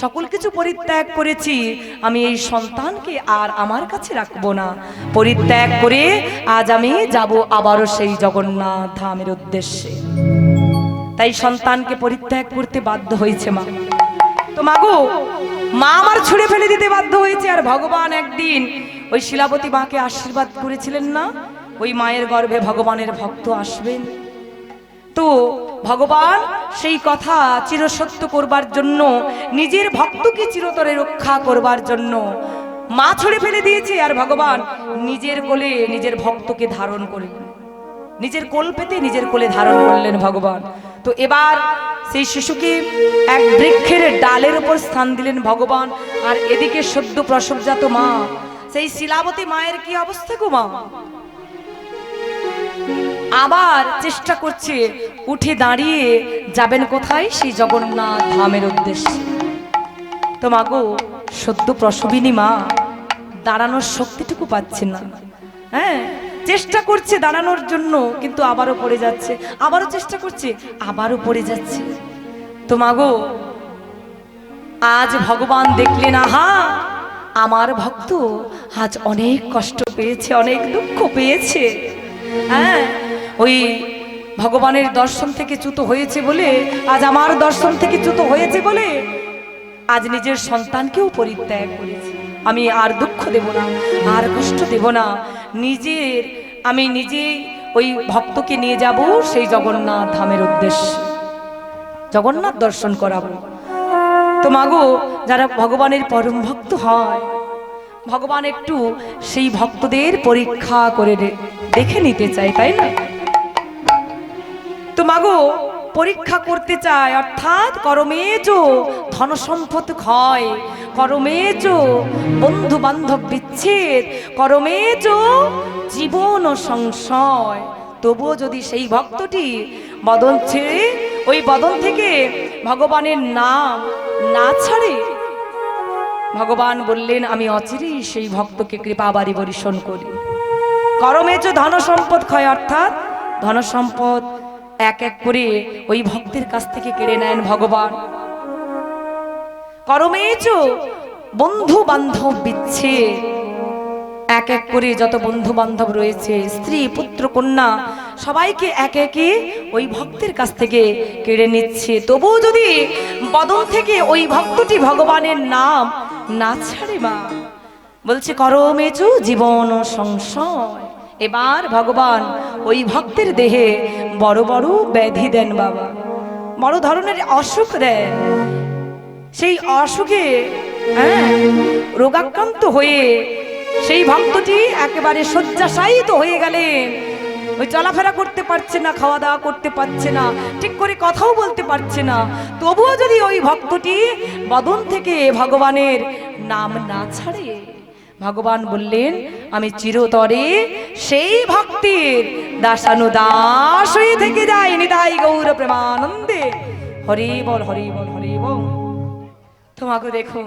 সকল কিছু পরিত্যাগ করেছি, আমি এই সন্তানকে আর আমার কাছে রাখবো না। পরিত্যাগ করে আজ আমি যাব আবারও সেই জগন্নাথ ধামের উদ্দেশ্যে। তাই সন্তানকে পরিত্যাগ করতে বাধ্য হয়েছে মা। তো মাগো, মা আমার ছুঁড়ে ফেলে দিতে বাধ্য হয়েছে। আর ভগবান একদিন ওই শিলাবতী মাকে আশীর্বাদ করেছিলেন না, ওই মায়ের গর্ভে ভগবানের ভক্ত আসবেন। তো ভগবান সেই কথা চিরসত্য করবার জন্য, নিজের ভক্তকে চিরতরে রক্ষা করবার জন্য মা ছুঁড়ে ফেলে দিয়েছে। আর ভগবান নিজের কোলে নিজের ভক্তকে ধারণ করলেন, নিজের কোল পেতে নিজের কোলে ধারণ করলেন ভগবান। তো এবার সেই শিশুকে এক বৃক্ষের ডালের উপর স্থান দিলেন ভগবান। আর এদিকে সদ্য প্রসবজাত মা, সেই শিলাবতী মায়ের কি অবস্থা গো মা? আবার চেষ্টা করছে উঠে দাঁড়িয়ে যাবেন কোথায়? সেই জগন্নাথ ধামের উদ্দেশ্যে। তো মাগো, সদ্য প্রসবিনী মা দাঁড়ানোর শক্তিটুকু পাচ্ছে না। হ্যাঁ, চেষ্টা করছে দাঁড়ানোর জন্য, কিন্তু আবারও পড়ে যাচ্ছে, আবারও চেষ্টা করছে, আবারও পড়ে যাচ্ছে। তো মাগো, আজ ভগবান দেখলেন, আহা, আমার ভক্ত আজ অনেক কষ্ট পেয়েছে, অনেক দুঃখ পেয়েছে। হ্যাঁ, ওই ভগবানের দর্শন থেকে চ্যুত হয়েছে বলে, আজ আমার দর্শন থেকে চ্যুত হয়েছে বলে আজ নিজের সন্তানকেও পরিত্যাগ করেছে। আমি আর দুঃখ দেব না, আর কষ্ট দেব না। আমি নিজেই ওই ভক্তকে নিয়ে যাব সেই জগন্নাথ ধামের উদ্দেশ্যে, জগন্নাথ দর্শন করাবো। তো মাগো, যারা ভগবানের পরম ভক্ত হয়, ভগবান একটু সেই ভক্তদের পরীক্ষা করে দেখে নিতে চায়, তাই না? তো মাগো, পরীক্ষা করতে চায়, অর্থাৎ করমেজ ধন সম্পদ ক্ষয়, করমেজ বন্ধু বান্ধব বিচ্ছেদ, করমেজ জীবন সংশয়। তবুও যদি সেই ভক্তটি বদন ছেড়ে, ওই বদন থেকে ভগবানের নাম না ছাড়ে, ভগবান বললেন, আমি অচিরেই সেই ভক্তকে কৃপা বাড়ি বর্ষণ করি। করমেজ ধন সম্পদ ক্ষয়, অর্থাৎ ধন সম্পদ এক এক করে ওই ভক্তের কাছ থেকে কেড়ে নেন ভগবান। করমেজ বন্ধু বান্ধব বিচ্ছেদ, এক এক করে যত বন্ধু বান্ধব রয়েছে, স্ত্রী পুত্র কন্যা, সবাইকে এক একে ওই ভক্তের কাছ থেকে কেড়ে নিচ্ছে। তবুও যদি বদন থেকে ওই ভক্তটি ভগবানের নাম না ছাড়ে, মা বলছে, করমেজু জীবন সংশয়। এবার ভগবান ওই ভক্তের দেহে বড় বড় ব্যাধি দেন বাবা, বড় ধরনের অসুখ দেন। সেই অসুখে রোগাক্রান্ত হয়ে সেই ভক্তটি একেবারে শয্যাশায়িত হয়ে গেলেন। ওই চলাফেরা করতে পারছে না, খাওয়া দাওয়া করতে পারছে না, ঠিক করে কথাও বলতে পারছে না, তবুও যদি ওই ভক্তটি বদন থেকে ভগবানের নাম না ছাড়ে, ভগবান বললেন আমি চিরতরে সেই ভক্তির দাসানুদাস হয়ে থেকে যাই। নিতাই গৌর প্রেমানন্দে হরি বল, হরি বল, হরি বল। তোমাকে দেখো,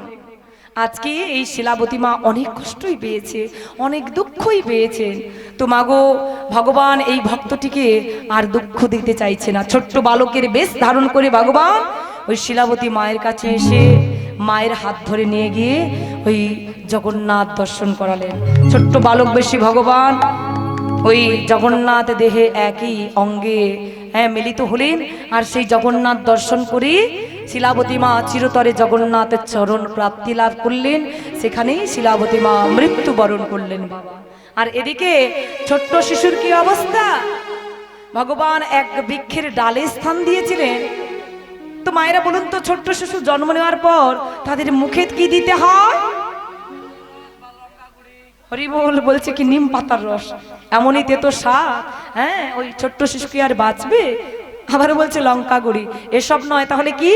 আজকে এই শিলাবতী মা অনেক কষ্টই পেয়েছে, অনেক দুঃখই পেয়েছেন। তোমাগো ভগবান এই ভক্তটিকে আর দুঃখ দিতে চাইছে না। ছোট্ট বালকের বেশ ধারণ করে ভগবান ওই শিলাবতী মায়ের কাছে এসে মায়ের হাত ধরে নিয়ে গিয়ে ওই জগন্নাথ দর্শন করালেন। ছোট্ট বালক বেশি ভগবান ওই জগন্নাথ দেহে একই অঙ্গে মিলিত হলেন। আর সেই জগন্নাথ দর্শন করে শিলাবতী মা চিরতরে জগন্নাথের চরণ প্রাপ্তি লাভ করলেন। সেখানেই শিলাবতী মা মৃত্যুবরণ করলেন বাবা। আর এদিকে ছোট্ট শিশুর কি অবস্থা, ভগবান এক বৃক্ষের ডালে স্থান দিয়েছিলেন। তো মায়েরা বলুন তো, ছোট্ট শিশু জন্ম নেওয়ার পর তাদের মুখে কি দিতে হয়? হরিবোল বলছে কি নিম পাতার রস, এমনই তেতো স্বাদ। ওই ছোট্ট শিশু কি আর বাঁচবে? আবার বলছে লঙ্কা গুঁড়ি, এসব নয়, তাহলে কি?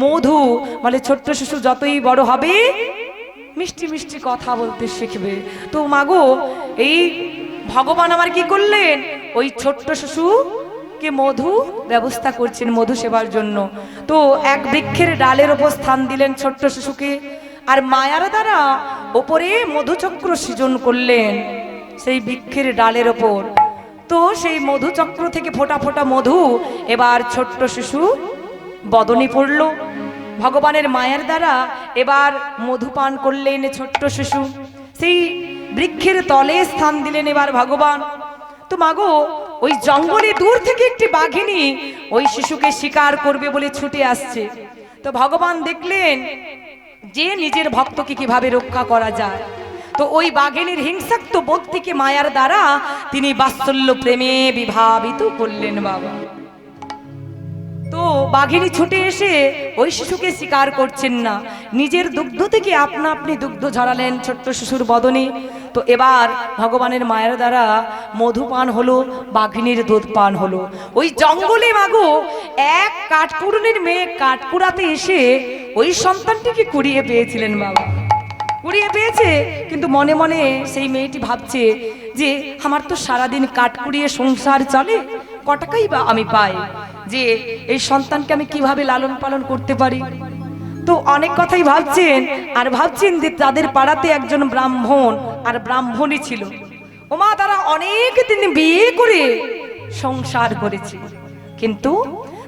মধু। মানে ছোট্ট শিশু যতই বড় হবে মিষ্টি মিষ্টি কথা বলতে শিখবে। তো মাগো এই ভগবান আমার কি করলেন, ওই ছোট্ট শিশুকে মধু ব্যবস্থা করছেন মধু সেবার জন্য। তো এক বৃক্ষের ডালের ওপর স্থান দিলেন ছোট্ট শিশুকে, আর মায়ার দ্বারা ওপরে মধুচক্র সৃজন করলেন সেই বৃক্ষের ডালের ওপর। তো সেই মধুচক্র থেকে ফোটা ফোটা মধু এবার ছোট্ট শিশু বদনে পড়ল। ভগবানের মায়ের দ্বারা এবার মধু পান করলেন ছোট্ট শিশু। সেই বৃক্ষের তলে স্থান দিলেন এবার ভগবান। তো মাগো ওই জঙ্গলে দূর থেকে একটি বাঘিনী ওই শিশুকে শিকার করবে বলে ছুটে আসছে। তো ভগবান দেখলেন যে নিজের ভক্তকে কিভাবে রক্ষা করা যায়। তো ওই বাঘিনীর হিংসাক্ত বোধ থেকে মায়ার দ্বারা তিনি বাৎসল্য প্রেমে বিভাবিত করলেন বাবা। তো বাঘিনী ছুটে এসে ওই শিশুকে শিকার করছেন না, নিজের দুগ্ধ থেকে আপনা আপনি দুগ্ধ ঝরালেন ছোট্ট শিশুর বদনে। তো এবার ভগবানের মায়ের দ্বারা মধু পান হলো, বাঘিনীর দুধ পান হলো। ওই জঙ্গলে মাগো এক কাঠকুড়ুনির মেয়ে কাঠকুড়াতে এসে ওই সন্তানটিকে কুড়িয়ে পেয়েছিলেন বাবা। কুড়িয়ে পেয়েছে, কিন্তু মনে মনে সেই মেয়েটি ভাবছে যে আমার তো সারাদিন কাঠ কুড়িয়ে সংসার চলে, কটাকাই বা আমি পাই, যে এই সন্তানকে আমি কিভাবে লালন পালন করতে পারি। তো অনেক কথাই ভাবছেন, আর ভাবছেন যে তাদের পাড়াতে একজন ব্রাহ্মণ আর ব্রাহ্মণী ছিল। ওমা তারা অনেক দিন বিয়ে করে সংসার করেছে, কিন্তু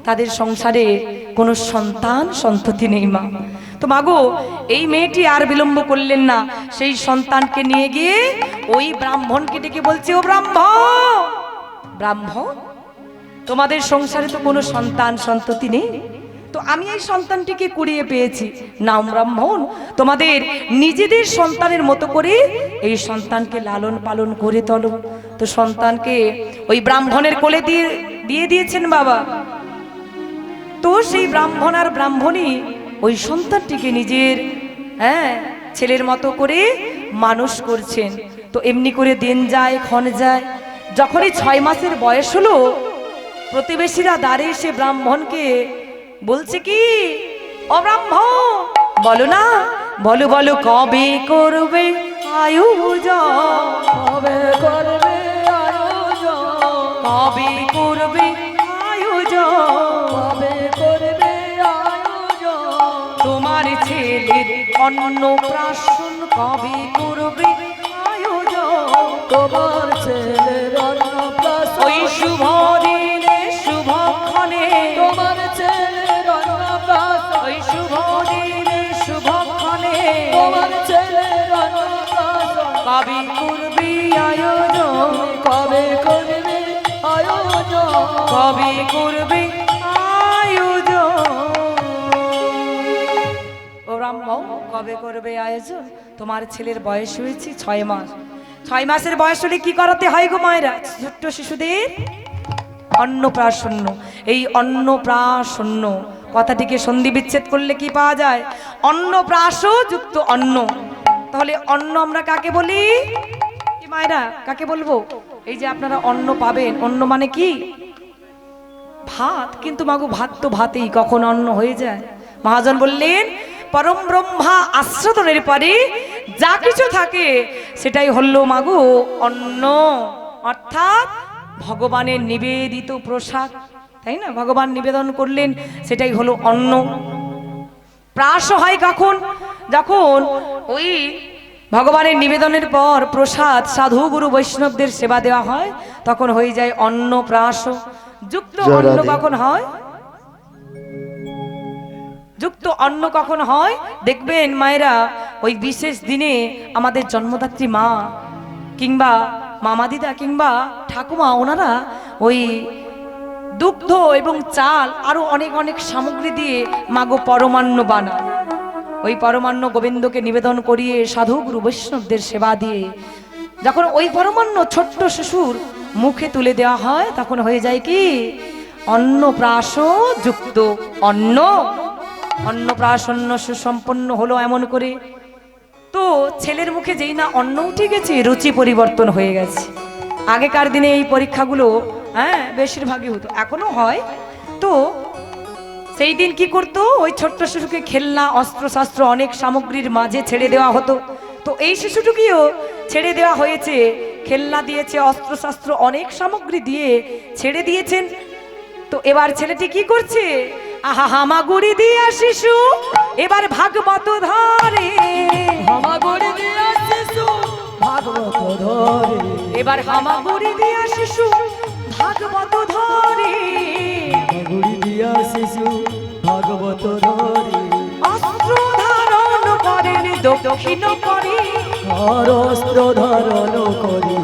তাদের সংসারে কোনো সন্তান সন্ততি নেই মা। তো মাগো এই মেয়েটি আর বিলম্ব করলেন না, সেই সন্তানকে নিয়ে গিয়ে ওই ব্রাহ্মণকে ডেকে বলছে, ও ব্রাহ্মণ, ব্রাহ্মণ তোমাদের সংসারে তো কোনো সন্তান সন্ততি নেই, তো আমি এই সন্তানটিকে কুড়িয়ে পেয়েছি, নাম ব্রাহ্মণ, তোমাদের নিজেদের সন্তানের মতো করে এই সন্তানকে লালন পালন করে তোলো। তো সন্তানকে ওই ব্রাহ্মণের কোলে দিয়ে দিয়েছেন বাবা। তো সেই ব্রাহ্মণ আর ব্রাহ্মণী ওই সন্তানটিকে নিজের ছেলের মতো করে মানুষ করছেন। তো এমনি করে দিন যায়, ক্ষণ যায়। যখনই 6 মাসের বয়স হলো, প্রতিবেশীরা দ্বারে এসে ব্রাহ্মণকে বলছে কি, ও ব্রাহ্মণ বলো না, বলো বলো কবে করবে আয়োজন, কবে করবে আয়োজন, কবে করবে আয়োজন, কবে করবে আয়োজন, তোমার ছেলের অন্নপ্রাশন কবে করবে আয়োজন, তোমার ছেলের অন্নপ্রাশন ওই শুভ দিনে শুভক্ষণে, তোমার ছেলের অন্নপ্রাশন ওই শুভ দিনে শুভক্ষণে, তোমার ছেলের অন্নপ্রাশন কবে করবে আয়োজন, কবে করবে আয়োজন, কবে করবে আয়োজন। ও ব্রাহ্মণ কবে করবে আয়োজন, তোমার ছেলের বয়স হয়েছে 6 মাস। 6 মাসের বয়স হলে কি করাতে হয় গো মায়েরা? ছোট্ট শিশুদের অন্নপ্রাশন। এই অন্নপ্রাশন কথাটিকে সন্ধি বিচ্ছেদ করলে কি পাওয়া যায়? অন্নপ্রাশ যুক্ত অন্ন। তাহলে অন্ন আমরা কাকে বলি মায়েরা, কাকে বলবো? এই যে আপনারা অন্ন পাবেন, অন্ন মানে কি? ভাত। কিন্তু মাগো ভাত তো ভাতেই, কখন অন্ন হয়ে যায়? মহাজন বললেন পরম ব্রহ্মা আস্বাদনের পরে যা কিছু থাকে সেটাই হলো মাগো অন্ন, অর্থাৎ ভগবানের নিবেদিত প্রসাদ, তাই না? ভগবান নিবেদন করলেন, সেটাই হলো অন্ন। প্রাস হয় কখন? যখন ওই ভগবানের নিবেদনের পর প্রসাদ সাধু গুরু বৈষ্ণবদের সেবা দেওয়া হয়, তখন হয়ে যায় অন্ন প্রাস। যুক্ত অন্ন কখন হয়? যুক্ত অন্ন কখন হয়? দেখবেন মায়েরা, ওই বিশেষ দিনে আমাদের জন্মদাত্রী মা কিংবা মামা দিদা কিংবা ঠাকুমা, ওনারা ওই দুগ্ধ এবং চাল আরো অনেক অনেক সামগ্রী দিয়ে মাগো পরমান্ন বানায়। ওই পরমান্ন গোবিন্দকে নিবেদন করিয়ে সাধু গুরু বৈষ্ণবদের সেবা দিয়ে যখন ওই পরমান্ন ছোট্ট শিশুর মুখে তুলে দেওয়া হয়, তখন হয়ে যায় কি? অন্নপ্রাশ যুক্ত অন্ন। অন্নপ্রাশন্ন সুসম্পন্ন হলো এমন করে। তো ছেলের মুখে যেই না অন্ন উঠে গেছে, রুচি পরিবর্তন হয়ে গেছে। আগেকার দিনে এই পরীক্ষাগুলো বেশিরভাগই হতো, এখনো হয়। তো সেই দিন কি করতো? ওই ছোট্ট শিশুকে খেলনা, অস্ত্রশস্ত্র অনেক সামগ্রীর মাঝে ছেড়ে দেওয়া হতো। তো এই শিশুটিকেও ছেড়ে দেওয়া হয়েছে, খেলনা দিয়েছে, অস্ত্রশস্ত্র অনেক সামগ্রী দিয়ে ছেড়ে দিয়েছেন। তো এবার ছেলেটি কি করছে? আহা হামাগুড়ি দিয়া শিশু এবার ভাগবত ধরে, হামাগুড়ি দিয়া শিশু ভাগবত ধরে, এবার হামাগুড়ি দিয়া শিশু ভাগবত ধরে, হামাগুড়ি দিয়া শিশু ভাগবত ধরে, অস্ত্র ধারণ করেন দক্ষিণ করে, অস্ত্র ধারণ করে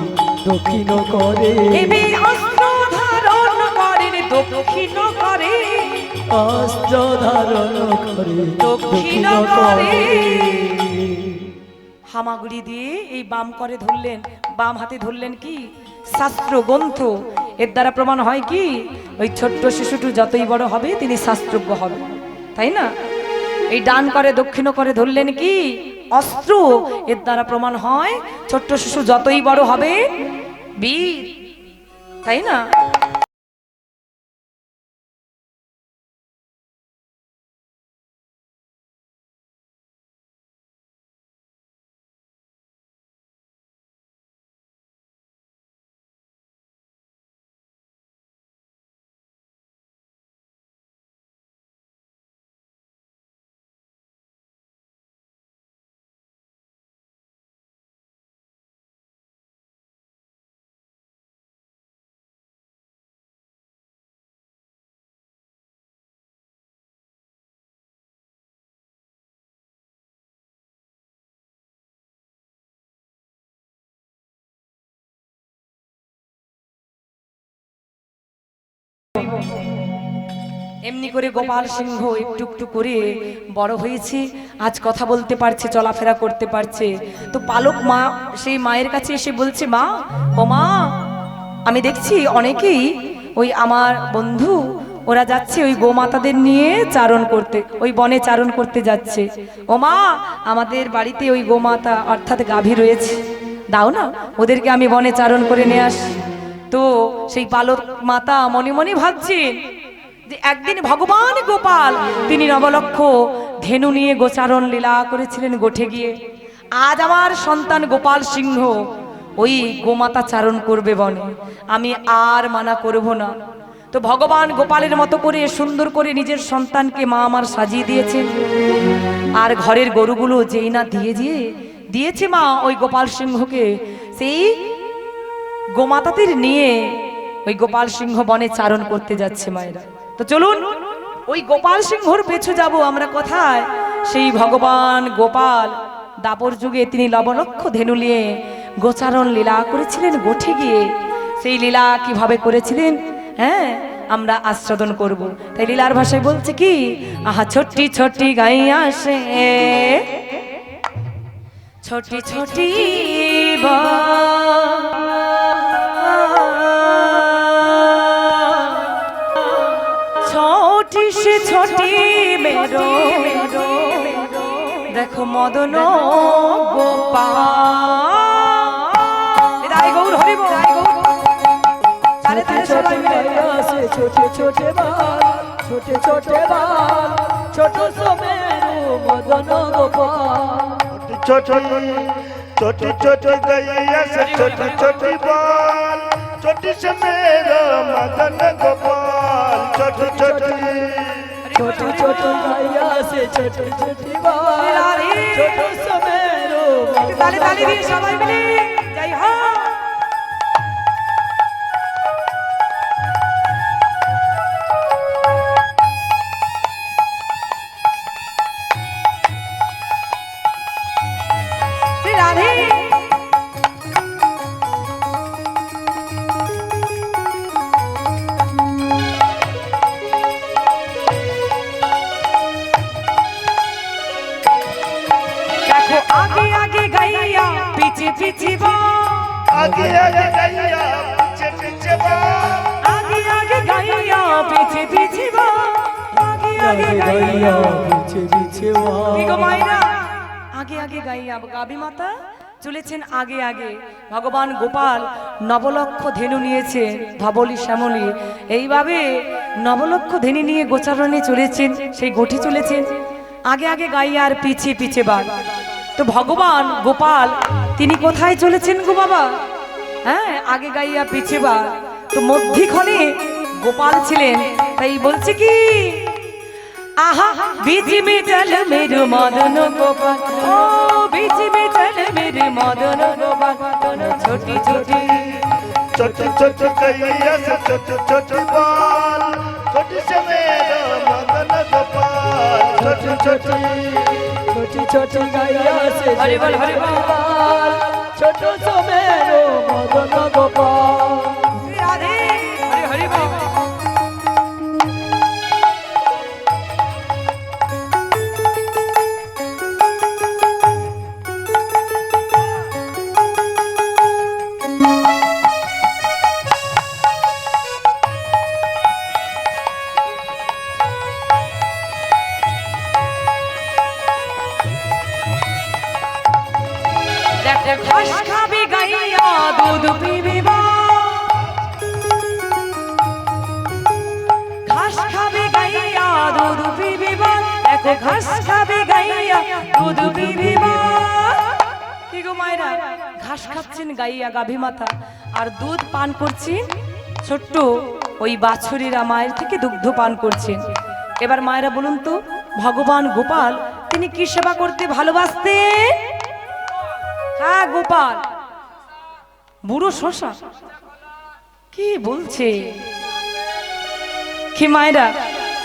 দক্ষিণ করে, অস্ত্র ধারণ করেন দক্ষিণ করে, অস্ত্র ধারণ করে দক্ষিণ করে। হামাগুড়ি দিয়ে এই বাম করে ধরলেন, বাম হাতে ধরলেন কি? শাস্ত্র গ্রন্থ। এর দ্বারা প্রমাণ হয় কি? ওই ছোট্ট শিশুটি যতই বড় হবে তিনি শাস্ত্রজ্ঞ হবে, তাই না? এই ডান করে দক্ষিণ করে ধরলেন কি? অস্ত্র। এর দ্বারা প্রমাণ হয় ছোট্ট শিশু যতই বড় হবে বীর, তাই না? এমনি করে গোপাল সিংহ একটু একটু করে বড় হয়েছে, আজ কথা বলতে পারছে, চলাফেরা করতে পারছে। তো পালক মা সেই মায়ের কাছে এসে বলছে, মা, ও মা, আমি দেখছি অনেকেই ওই আমার বন্ধু ওরা যাচ্ছে ওই গোমাতাদের নিয়ে চারণ করতে, ওই বনে চারণ করতে যাচ্ছে। ও মা, আমাদের বাড়িতে ওই গোমাতা অর্থাৎ গাভী রয়েছে, দাও না, ওদেরকে আমি বনে চারণ করে নিয়ে আসি। তো সেই পালক মাতা মনে মনে ভাবছেন যে একদিন ভগবান গোপাল তিনি নবলক্ষ ধেনু নিয়ে গোচারণ লীলা করেছিলেন গোঠে গিয়ে। আজ আমার সন্তান গোপাল সিংহ ওই গোমাতা চারণ করবে বনে, আমি আর মানা করব না। তো ভগবান গোপালের মতো করে সুন্দর করে নিজের সন্তানকে মা আমার সাজিয়ে দিয়েছেন। আর ঘরের গরুগুলো যেই না দিয়েছে মা ওই গোপাল সিংহকে, সেই গোমাতাদের নিয়ে ওই গোপাল সিংহ বনে চারণ করতে যাচ্ছে মায়েরা। তো চলুন ওই গোপাল সিংহর পেছু যাব আমরা। কোথায়? সেই ভগবান গোপাল দাপর যুগে তিনি লবলক্ষ ধেনু নিয়ে গোচারণ লীলা করেছিলেন গোঠে গিয়ে। সেই লীলা কিভাবে করেছিলেন আমরা আস্বাদন করব। তাই লীলার ভাষায় বলছে কি, আহা ছোটি ছোটি গাই আসে, ছোটি ছোটি ছোটি সে ছোটি মেরো, দেখো মদন গোপাল। গৌর হরিব। छोटे छोटे बाल छोटे छोटे बाल छोटो सोमेरु मदन गोपाल छोटी छोटी छोटी गैया से छोटी छोटी बाल छोटी से मेरा मदन गोपाल छोटी छोटी छोटी छोटी गैया से छोटी छोटी बाल छोटो सोमेरु ताली ताली দিয়ে সবাই মিলে জয় হো। শ্রী রাধে দেখো আগে আগে গাইয়া পিছে পিছে বা आगे आगे गैया पीछे पीछे बाल आगे आगे गाइया पीछे पीछे बा आगे आगे गाइया पीछे पीछे কি গো মাইরা আগে আগে গাইয়া গাবি মাতা চলেছেন আগে আগে ভগবান গোপাল নবলক্ষ ধেনু নিয়েছে ধবলি শ্যামলি এইভাবে নবলক্ষ ধেনু নিয়ে গোচারণে চলেছেন সেই গোঠে চলেছেন আগে আগে গাইয়া আর পিছে পিছে বাঘ তো ভগবান গোপাল তিনি কোথায় চলেছেন গো বাবা হ্যাঁ আগে গাইয়া পিছে বা তো মধ্যিক্ষণে গোপাল ছিলেন তাই বলছে কি आहा बीच में चल मेरे मदन गोपाल ओ बीच में चल मेरे मदन गोपाल दोनों छोटी छोटी छोटी छोटी गैया से छोटी छोटी बाल छोटी से मेरा मदन गोपाल छोटी छोटी छोटी छोटी गैया से हरि बोल हरि बोल छोटो सोमेरु मदन गोपाल श्री राधे हरि हरि बोल ঘাস খাবে গাইয়া দুধ পিবে বা ঘাস খাবে গাইয়া দুধ পিবে বা দেখো ঘাস খাবে গাইয়া দুধ পিবে বা কি গো মায়েরা ঘাস খাচ্ছেন গাইয়া গাভী মাতা আর দুধ পান করছেন ছোট্ট ওই বাছুরেরা মায়ের থেকে দুগ্ধ পান করছেন এবার মায়েরা বলুন তো ভগবান গোপাল তিনি কি সেবা করতে ভালোবাসতেন হ্যাঁ গোপাল বুড়ো শশা কি বলছে কি মায়েরা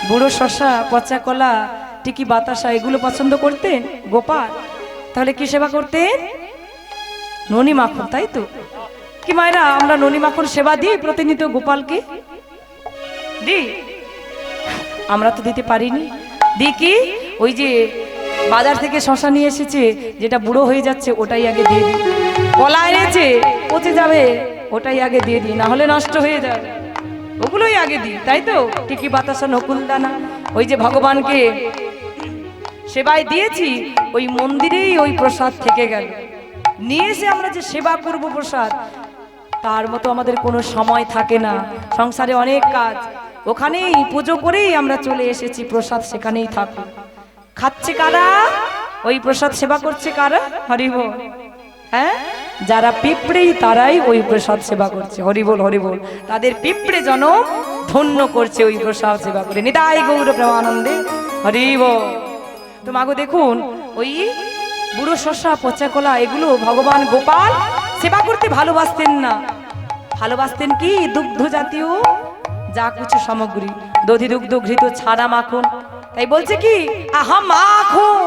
বুড়ো শশা পচা কলা টিকি বাতাসা এগুলো পছন্দ করতেন গোপাল তাহলে কি সেবা করতেন ননি মাখন তাই তো কি মায়েরা আমরা ননি মাখন সেবা দিই প্রতিনিয়ত গোপালকে দিই আমরা তো দিতে পারিনি দিই কি ওই যে বাজার থেকে শশা নিয়ে এসেছে যেটা বুড়ো হয়ে যাচ্ছে ওটাই আগে দিয়ে দিই কলা এনেছে পচে যাবে ওটাই আগে দিয়ে দিই না হলে নষ্ট হয়ে যাবে ওগুলোই আগে দিই তাই তো টিকি বাতাসা নকুল দানা ওই যে ভগবানকে সেবায় দিয়েছি ওই মন্দিরেই ওই প্রসাদ থেকে গেল নিয়ে এসে আমরা যে সেবা করব প্রসাদ তার মতো আমাদের কোনো সময় থাকে না সংসারে অনেক কাজ ওখানেই পুজো করেই আমরা চলে এসেছি প্রসাদ সেখানেই থাকো খাচ্ছে কারা ওই প্রসাদ সেবা করছে কারা হরিবল হ্যাঁ যারা পিঁপড়েই তারাই ওই প্রসাদ সেবা করছে হরিবল হরিবল তাদের পিঁপড়ে জন ধন্য করছে ওই প্রসাদ সেবা করে নিতাই গৌর প্রেমানন্দে হরিবল তো মাগো দেখুন ওই বুড়ো শশা পচা কলা এগুলো ভগবান গোপাল সেবা করতে ভালোবাসতেন না ভালোবাসতেন কি দুগ্ধ জাতীয় যা কিছু সামগ্রী দধি দুগ্ধ ঘৃত ছাড়া মাখন তাই বলছে কি আহা মাখন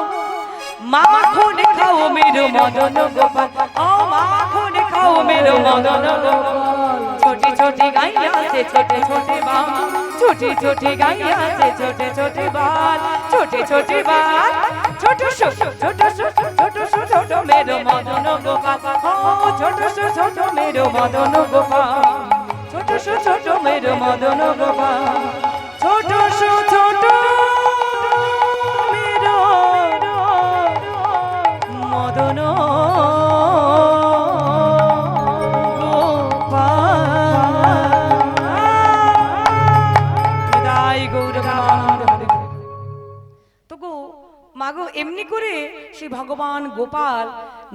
মাখন খাও মেরো মদন গোপাল ও মাখন খাও মেরো মদন গোপাল ছোটি ছোটি গাইয়া से छोटे छोटे बाल छोटी छोटी गाइया से छोटे छोटे बाल छोटे छोटे बाल छोटो छोटो छोटो मेरो मदन गोपाल ओ छोटो मेरो मदन गोपाल छोटो छोटो मेरो मदन गोपाल छोटो छोटो मेरो मदन এমনি করে সেই ভগবান গোপাল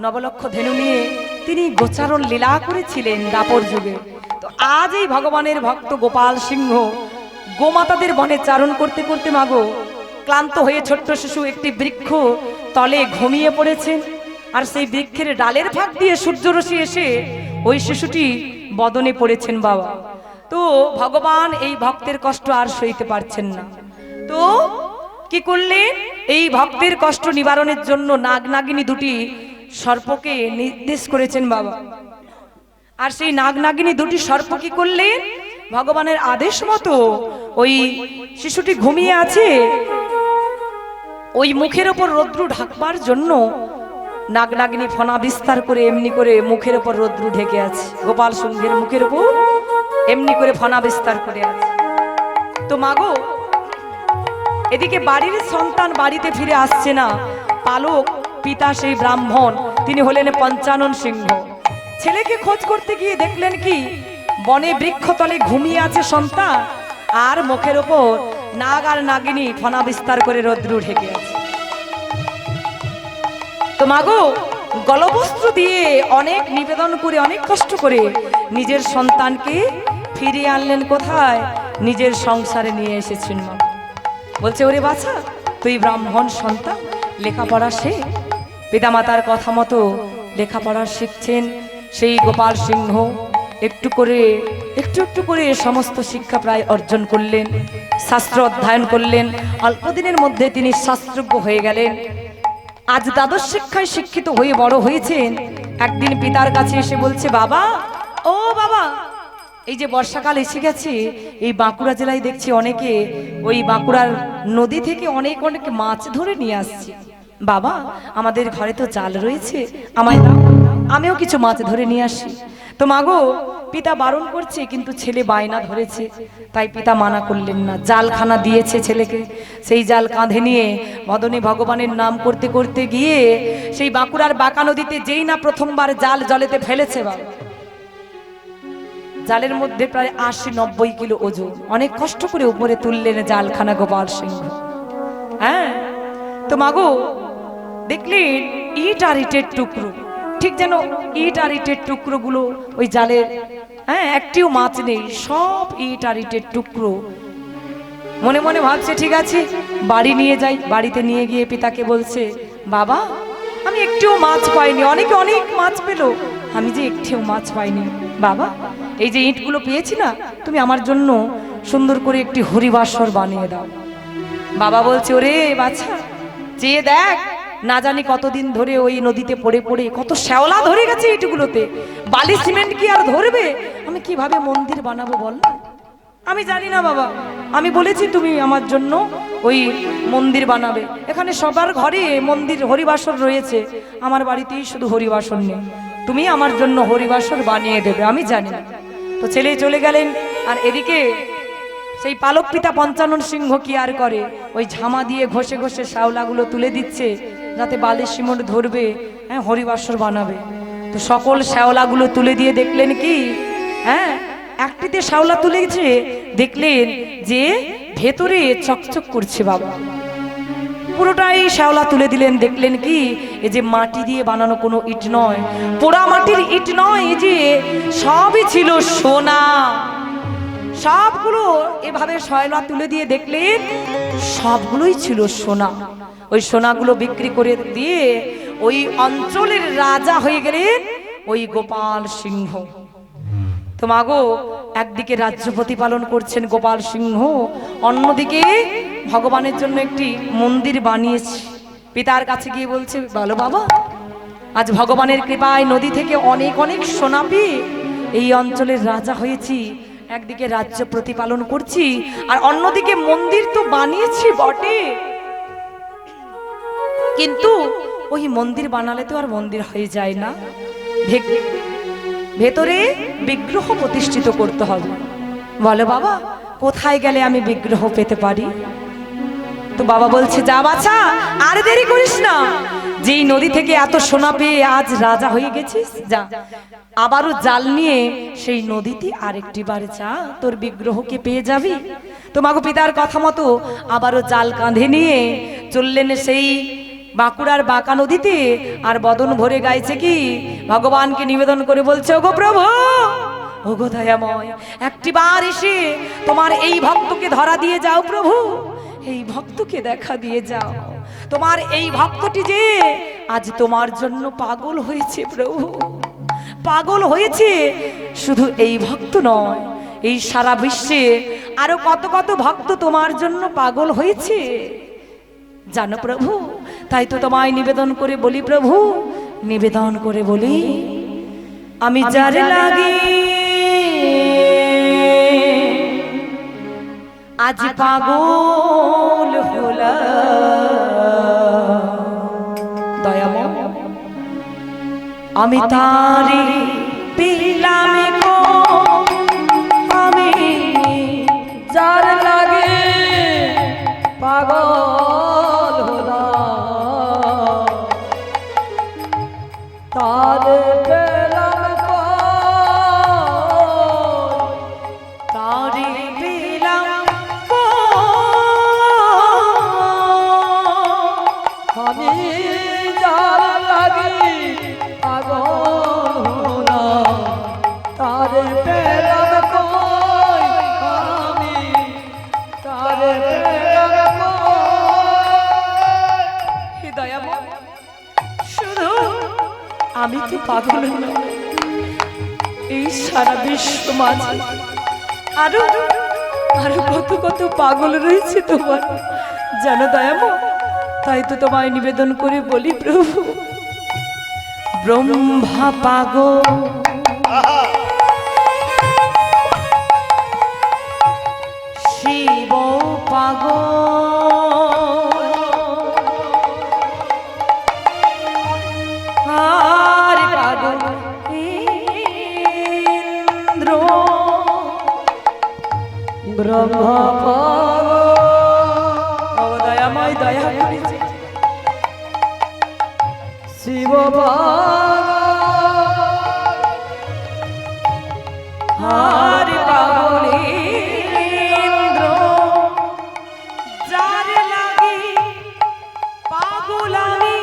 নবলক্ষ ধেনু নিয়ে তিনি গোচারণ লীলা করেছিলেন দাপর যুগে। তো আজ এই ভগবানের ভক্ত গোপাল সিংহ গোমাতাদের বনে চারণ করতে করতে মাগো ক্লান্ত হয়ে ছোট্ট শিশু একটি বৃক্ষ তলে ঘুমিয়ে পড়েছেন। আর সেই বৃক্ষের ডালের ফাঁক দিয়ে সূর্যরশ্মি এসে ওই শিশুটি বদনে পড়েছেন বাবা। তো ভগবান এই ভক্তের কষ্ট আর সইতে পারছেন না। তো কি করলেন? এই ভক্তের কষ্ট নিবারণের জন্য নাগ নাগিনী দুটি সর্পকে নির্দেশ করেছেন বাবা। আর সেই নাগ নাগিনী দুটি সর্প কি করলেন? ভগবানের আদেশ মতো ওই শিশুটি ঘুমিয়ে আছে, ওই মুখের ওপর রৌদ্র ঢাকবার জন্য নাগ নাগিনী ফনা বিস্তার করে এমনি করে মুখের ওপর রৌদ্র ঢেকে আছে। গোপাল সিংহের মুখের ওপর এমনি করে ফনা বিস্তার করে আছে। তো মাগো এদিকে বাড়ির সন্তান বাড়িতে ফিরে আসছে না। পালক পিতা সেই ব্রাহ্মণ, তিনি হলেন পঞ্চানন সিংহ। ছেলেকে খোঁজ করতে গিয়ে দেখলেন কি বনে বৃক্ষতলে ঘুমিয়ে আছে সন্তান, আর মুখের ওপর নাগ আর নাগিনী ফনা বিস্তার করে রৌদ্র ঢেকে আছে। তো মাগো গলবস্ত্র দিয়ে অনেক নিবেদন করে অনেক কষ্ট করে নিজের সন্তানকে ফিরিয়ে আনলেন। কোথায়? নিজের সংসারে নিয়ে এসেছেন মা। বলছে ওরে বাছা, তুই ব্রাহ্মণ সন্তান, লেখাপড়া শেখ। পিতামাতার কথা মতো লেখাপড়া শিখছেন সেই গোপাল সিংহ। একটু একটু করে সমস্ত শিক্ষা প্রায় অর্জন করলেন, শাস্ত্র অধ্যয়ন করলেন। অল্প দিনের মধ্যে তিনি শাস্ত্রজ্ঞ হয়ে গেলেন। আজ দ্বাদশ শিক্ষায় শিক্ষিত হয়ে বড় হয়েছেন। একদিন পিতার কাছে এসে বলছে, বাবা ও বাবা, এই যে বর্ষাকাল এসে গেছে, এই বাঁকুড়া জেলায় দেখছি অনেকে ওই বাঁকুড়ার নদী থেকে অনেক মাছ ধরে নিয়ে আসছে। বাবা আমাদের ঘরে তো জাল রয়েছে, আমায় দাও, আমিও কিছু মাছ ধরে নিয়ে আসি। তো মাগো পিতা বারণ করছে, কিন্তু ছেলে বায়না ধরেছে, তাই পিতা মানা করলেন না। জালখানা দিয়েছে ছেলেকে। সেই জাল কাঁধে নিয়ে মদনে ভগবানের নাম করতে করতে গিয়ে সেই বাঁকুড়ার বাঁকা নদীতে যেই না প্রথমবার জাল জলেতে ফেলেছে বাবা, জালের মধ্যে প্রায় 80-90 কিলো ওজন। অনেক কষ্ট করে উপরে তুললেন জালখানা গোপাল সিংহ। হ্যাঁ, তো মাগো দেখলেন ইট আর ইটের টুকরো, ঠিক যেন ইট আর ইটের টুকরো গুলো ওই জালের, হ্যাঁ একটিও মাছ নেই, সব ইট আর ইটের টুকরো। মনে মনে ভাবছে ঠিক আছে বাড়ি নিয়ে যাই। বাড়িতে নিয়ে গিয়ে পিতাকে বলছে, বাবা আমি একটিও মাছ পাইনি, অনেকে অনেক মাছ পেল, আমি যে একটিও মাছ পাইনি। বাবা এই যে ইটগুলো পেয়েছি না, তুমি আমার জন্য সুন্দর করে একটি হরিবাসর বানিয়ে দাও। বাবা বলছে, ওরে বাছা চেয়ে দেখ, না জানি কতদিন ধরে ওই নদীতে পড়ে পড়ে কত শ্যাওলা ধরে গেছে ইটগুলোতে, বালি সিমেন্ট কি আর ধরবে? আমি কিভাবে মন্দির বানাবো বল না? আমি জানি না বাবা, আমি বলেছি তুমি আমার জন্য ওই মন্দির বানাবে। এখানে সবার ঘরে মন্দির হরিবাসর রয়েছে, আমার বাড়িতেই শুধু হরিবাসর নেই, তুমি আমার জন্য হরিবাসর বানিয়ে দেবে, আমি জানি না। তো ছেলে চলে গেলেন। আর এদিকে সেই পালক পিতা পঞ্চানন সিংহ কি আর করে, ওই ঝামা দিয়ে ঘষে ঘষে শ্যাওলাগুলো তুলে দিচ্ছে যাতে বালি সিমেন্ট ধরবে, হ্যাঁ হরিবাসর বানাবে। তো সকল শ্যাওলাগুলো তুলে দিয়ে দেখলেন কি, হ্যাঁ একটিতে শ্যাওলা তুলেছে, দেখলেন যে ভেতরে চকচক করছে বাবা। পুরোটাই শ্যাওলা তুলে দিলেন, দেখলেন কি এই যে মাটি দিয়ে বানানো কোনো ইট নয়, পোড়া মাটির ইট নয়, এই যে সবই ছিল সোনা। সবগুলো এভাবে শ্যাওলা তুলে দিয়ে দেখলেন সবগুলোই ছিল সোনা। ওই সোনাগুলো বিক্রি করে দিয়ে ওই অঞ্চলের রাজা হয়ে গেলেন ওই গোপাল সিংহ। তো মাগো একদিকে রাজ্য প্রতিপালন করছেন গোপাল সিংহ, অন্যদিকে ভগবানের জন্য একটি মন্দির বানিয়েছে। পিতার কাছে গিয়ে বলছে, বলো বাবা আজ ভগবানের কৃপায় নদী থেকে অনেক অনেক সোনা পেয়ে এই অঞ্চলের রাজা হয়েছি, একদিকে রাজ্য প্রতিপালন করছি আর অন্যদিকে মন্দির তো বানিয়েছি বটে, কিন্তু ওই মন্দির বানালে তো আর মন্দির হয়ে যায় না, ভেতরে বিগ্রহ প্রতিষ্ঠিত করতে হবে। বলো বাবা কোথায় গেলে আমি বিগ্রহ পেতে পারি? তো বাবা বলছে, যা বাছা আর দেরি করিস না, যেই নদী থেকে এত সোনা পেয়ে আজ রাজা হয়ে গেছিস, যা আবারও জাল নিয়ে সেই নদীতে আরেকটি বার যা, তোর বিগ্রহকে পেয়ে যাবি। তো মাগো পিতার কথা মতো আবারও জাল কাঁধে নিয়ে চললেন সেই বাঁকুড়ার বাঁকা নদীতে আর বদন ভরে গাইছে কি ভগবানকে নিবেদন করে বলছে, ওগো প্রভু, ওগো দয়াময়, একটিবার এসে তোমার এই ভক্তকে ধরা দিয়ে যাও প্রভু, এই ভক্তকে দেখা দিয়ে যাও। তোমার এই ভক্তটি যে আজ তোমার জন্য পাগল হয়েছে প্রভু, পাগল হয়েছে। শুধু এই ভক্ত নয়, এই সারা বিশ্বে আরো কত কত ভক্ত তোমার জন্য পাগল হয়েছে জানো প্রভু। তাই তো তোমায় নিবেদন করে বলি প্রভু, নিবেদন করে বলি, আমি যার লাগি আজ পাগল হলাম, দয়াময় আমি তারি পেলাম গো, আমি যার লাগে পাগল হলাম, তার পেলাম তারি পেলাম গো, আমি যার লাগে পাগল হলাম, তার পেলাম কই, আমি তার পেলাম কই। হে দয়াময়, শুধু আমি তো পাগল না, এই সারা বিশ্ব মাঝে আরো আরো কত কত পাগল রয়েছে তোমার জানো দয়াময়। তাই তো তোমায় নিবেদন করে বলি প্রভু, ব্রহ্মা পাগল, শিব পাগল, আর পাগল ইন্দ্র, ব্রহ্মা পাগল, ও দয়াময় দয়া করেছে, শিব পাগল, আর পাগল ইন্দ্র, যার লাগি পাগল আমি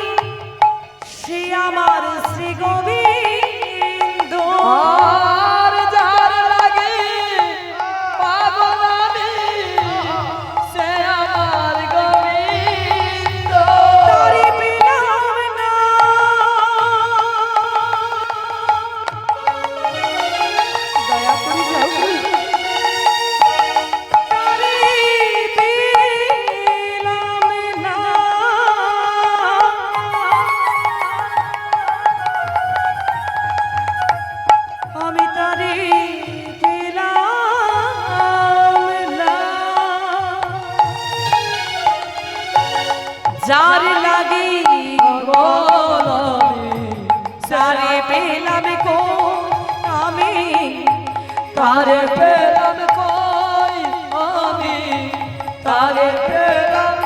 সে আমার শ্রী গোবিন্দ, আর যার লাগে পাগল আমি সে আমার গোবিন্দ, তারে পেলাম না, দয়া করে যাও গো। তারে পেলাম না, আমি তারে পেলাম না, যার লাগি পাগল আমি তারে পেলাম গো, আমি তারে পেলাম কই, আমি তারে পেলাম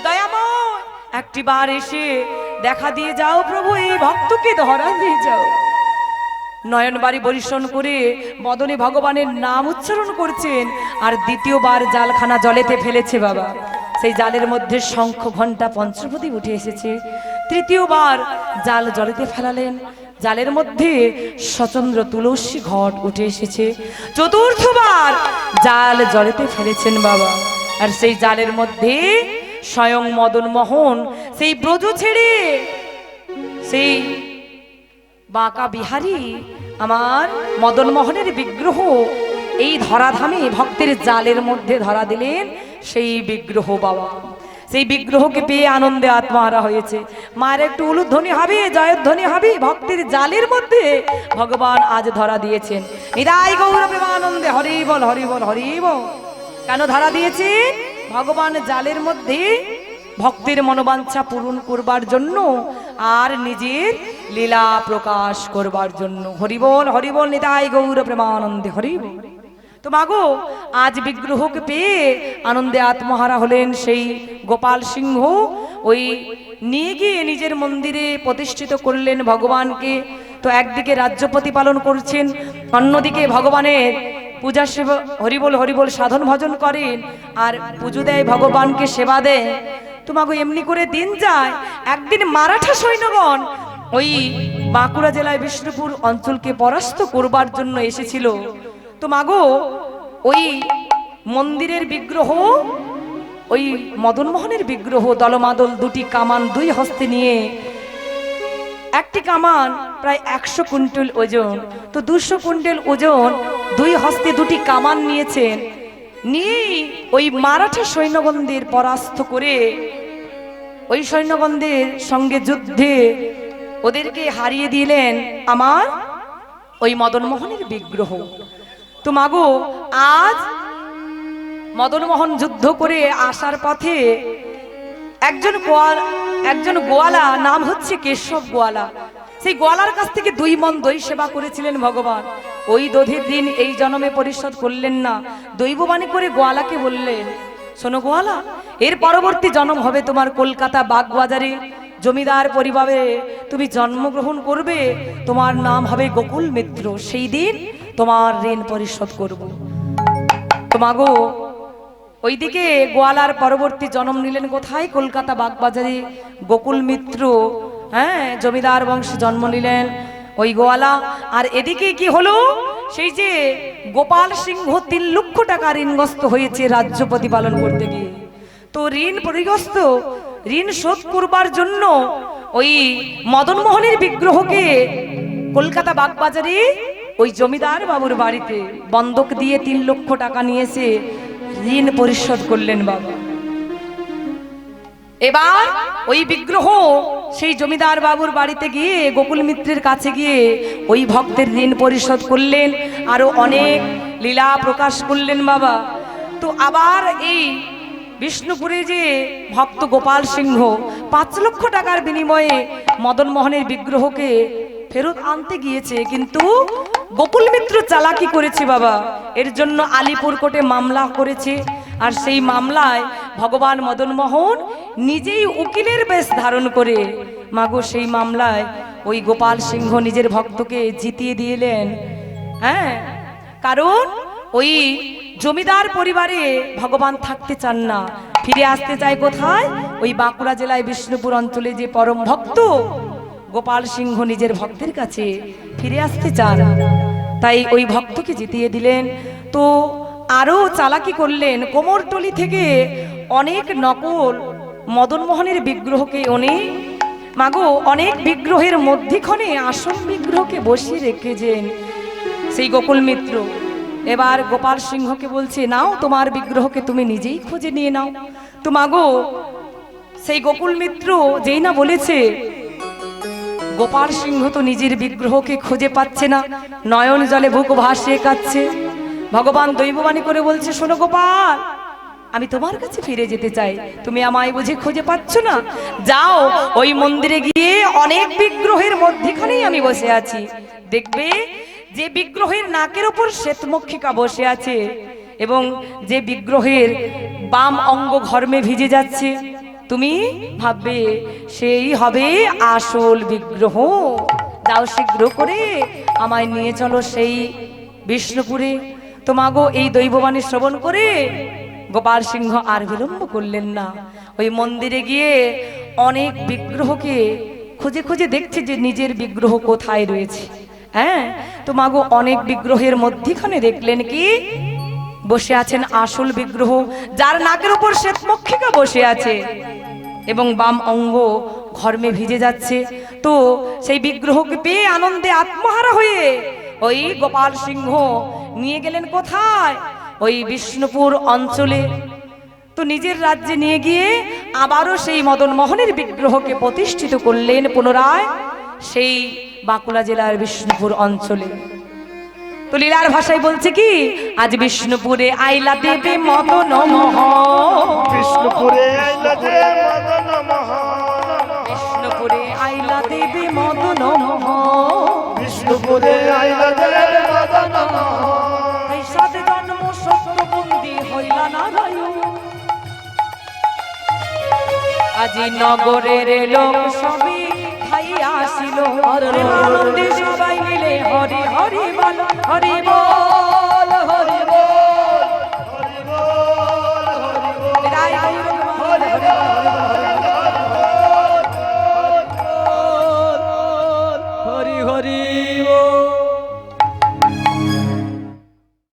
দয়াময়, একটিবার এসে দেখা দিয়ে যাও প্রভু, এই ভক্তকে ধরা দিয়ে যাও। নয়নবাড়ি বরিশন করে বদনে ভগবানের নাম উচ্চারণ করছেন, আর দ্বিতীয়বার জালখানা জলেতে ফেলেছে বাবা। সেই জালের মধ্যে শঙ্খ ঘণ্টা পঞ্চপ্রদীপ উঠে এসেছে। তৃতীয়বার জাল জলেতে ফেলালেন, জালের মধ্যে সচন্দ্র তুলসী ঘট উঠে এসেছে। চতুর্থবার জাল জলেতে ফেলেছেন বাবা, আর সেই জালের মধ্যে স্বয়ং মদন মোহন সেই ব্রজ ছেড়ে সেই বাঁকা বিহারী আমার মদন মোহনের বিগ্রহ এই ধরাধামে ভক্তের জালের মধ্যে ধরা দিলেন। সেই বিগ্রহ বাবা, সেই বিগ্রহকে পেয়ে আনন্দে আত্মহারা হয়েছে। মায়ের একটু উলুধ্বনি হবে, জয়ধ্বনি হবে। ভক্তের জালের মধ্যে ভগবান আজ ধরা দিয়েছেন। নিতাই গৌর প্রেমানন্দে হরি বল, হরি বল, হরি বল। কেন ধরা দিয়েছে? ভগবান জালের মধ্যে ভক্তের মনোবাঞ্ছা পূরণ করবার জন্য আর নিজের লীলা প্রকাশ করবার জন্য। হরিবল, হরিবল, নিতাই গৌর প্রেমানন্দে হরি বল। তো মাগো, আজ বিগ্রহকে পেয়ে আনন্দে আত্মহারা হলেন সেই গোপাল সিংহ। ওই নিয়ে গিয়ে নিজের মন্দিরে প্রতিষ্ঠিত করলেন ভগবানকে। তো একদিকে রাজ্য প্রতিপালন করছেন, অন্যদিকে ভগবানের পূজা সেবা হরিবোল হরিবোল সাধন ভজন করেন আর পুজো দেয়, ভগবানকে সেবা দেয়। তোমাকে এমনি করে দিন যায়। একদিন মারাঠা সৈন্যগণ ওই বাঁকুড়া জেলায় বিষ্ণুপুর অঞ্চলকে পরাস্ত করবার জন্য এসেছিল। তো মাগো ওই মন্দিরের বিগ্রহ, ওই মদনমোহনের বিগ্রহ দলমাদল দুটি কামান দুই হস্তে নিয়ে, একটি কামান প্রায় 100 কুইন্টাল ওজন, তো 200 কুইন্টাল ওজন দুই হস্তে দুটি কামান নিয়েছেন, নিয়ে ওই মারাঠা সৈন্যগণদের পরাস্ত করে ওই সৈন্যগণদের সঙ্গে যুদ্ধে ওদেরকে হারিয়ে দিলেন আমার ওই মদনমোহনের বিগ্রহ। তো মাগো আজ মদনমোহন যুদ্ধ করে আসার পথে একজন গোয়ালা, নাম হচ্ছে কেশব গোয়ালা, সেই গোয়ালার কাছ থেকে 2 মণ দই সেবা করেছিলেন ভগবান। ওই দধির দিন এই জন্মে পরিশোধ করলেন না। দৈববাণী করে গোয়ালাকে বললেন, শোনো গোয়ালা, এর পরবর্তী জন্ম হবে তোমার কলকাতা বাগবাজারে জমিদার পরিবারে তুমি জন্মগ্রহণ করবে, তোমার নাম হবে গোকুল মিত্র, সেই দিন তোমার ঋণ পরিশোধ করব। তো মাগো ওইদিকে গোয়ালার পরবর্তী জন্ম নিলেন কোথায়? কলকাতা বাগবাজারে গোকুল মিত্র, হ্যাঁ, জমিদার বংশে জন্ম নিলেন ওই গোয়ালা। আর এদিকে কি হলো, সেই যে গোপাল সিংহ 3 লক্ষ টাকা ঋণগ্রস্ত হয়েছে রাজ্য প্রতিপালন করতে গিয়ে। তো ঋণ পরিগ্রস্ত, ঋণ শোধ করবার জন্য ওই মদনমোহনের বিগ্রহকে কলকাতা বাগবাজারে ওই জমিদার বাবুর বাড়িতে বন্ধক দিয়ে 3 লক্ষ টাকা নিয়েছে, ঋণ পরিশোধ করলেন বাবা। এবার ওই বিগ্রহ সেই জমিদার বাবুর বাড়িতে গিয়ে গোকুল মিত্রের কাছে গিয়ে ওই ভক্তের ঋণ পরিশোধ করলেন, আরো অনেক লীলা প্রকাশ করলেন বাবা। তো আবার এই বিষ্ণুপুরে যে ভক্ত গোপাল সিংহ 5 লক্ষ টাকার বিনিময়ে মদনমোহনের বিগ্রহকে ফেরত আনতে গিয়েছে, কিন্তু গোকুল মিত্র চালাকি করেছে বাবা। এর জন্য আলিপুর কোর্টে মামলা করেছে, আর সেই মামলায় ভগবান মদনমোহন নিজেই উকিলের বেশ ধারণ করে মাগো সেই মামলায় ওই গোপাল সিংহ নিজের ভক্তকে জিতিয়ে দিলেন। হ্যাঁ, কারণ ওই জমিদার পরিবারে ভগবান থাকতে চান না, ফিরে আসতে চায় কোথায়? ওই বাঁকুড়া জেলায় বিষ্ণুপুর অঞ্চলে যে পরম ভক্ত গোপাল সিংহ নিজের ভক্তের কাছে ফিরে আসতে চান, তাই ওই ভক্তকে জিতিয়ে দিলেন। তো আরো চালাকি করলেন, কোমরটলি থেকে অনেক নকল মদনমোহনের বিগ্রহকে অনেক বিগ্রহের মধ্যিখানে আসল বিগ্রহকে বসিয়ে রেখেছেন সেই গোকুল মিত্র। এবার গোপাল সিংহকে বলছে, নাও তোমার বিগ্রহকে তুমি নিজেই খুঁজে নিয়ে নাও। তো মাগো সেই গোকুল মিত্র যেই না বলেছে, গোপাল সিংহ তো নিজের বিগ্রহকে খুঁজে পাচ্ছে না, নয়ন জলে বুক ভাসিয়ে কাঁদছে। ভগবান দৈববাণী করে বলছে, শোনো গোপাল, আমি তোমার কাছে ফিরে যেতে চাই, তুমি আমায় বুঝে খুঁজে পাচ্ছ না? যাও ওই মন্দিরে গিয়ে অনেক বিগ্রহের মধ্যখানেই আমি বসে আছি, দেখবে যে বিগ্রহের নাকের উপর শ্বেতমক্ষিকা বসে আছে এবং যে বিগ্রহের বাম অঙ্গ ঘর্মে ভিজে যাচ্ছে, তুমি ভাববে সেই হবে আসল বিগ্রহ। যাও শীঘ্র করে আমায় নিয়ে চলো সেই বিষ্ণুপুরে। তো মাগো এই দৈববাণী শ্রবণ করে গোপাল সিংহ আর বিলম্ব করলেন না, ওই মন্দিরে গিয়ে অনেক বিগ্রহকে খুঁজে খুঁজে দেখছে যে নিজের বিগ্রহ কোথায় রয়েছে। হ্যাঁ, তো মাগো অনেক বিগ্রহের মধ্যখানে দেখলেন কি বসে আছেন আসল বিগ্রহ, যার নাকের উপর শ্বেতমক্ষিকা বসে আছে এবং বাম অঙ্গ ঘর্মে ভিজে যাচ্ছে। তো সেই বিগ্রহকে পেয়ে আনন্দে আত্মহারা হয়ে ওই গোপাল সিংহ নিয়ে গেলেন কোথায়? ওই বিষ্ণুপুর অঞ্চলে। তো নিজের রাজ্যে নিয়ে গিয়ে আবারও সেই মদনমোহনের বিগ্রহকে প্রতিষ্ঠিত করলেন পুনরায় সেই বাঁকুড়া জেলার বিষ্ণুপুর অঞ্চলে। তো লীলার ভাষায় বলছে কি, আজ বিষ্ণুপুরে আইলা দেবে মদনমোহন, বিষ্ণুপুরে আইলা যে মদনমোহন, বিষ্ণুপুরে আইলা দেবে মদনমোহন, বিষ্ণুপুরে আইলা যে মদনমোহন, এই 7 জন্ম সত্যবন্দী হইলা নারায়ণ। আজি নগরের লোক সবই খাইয়া আসিল, আনন্দে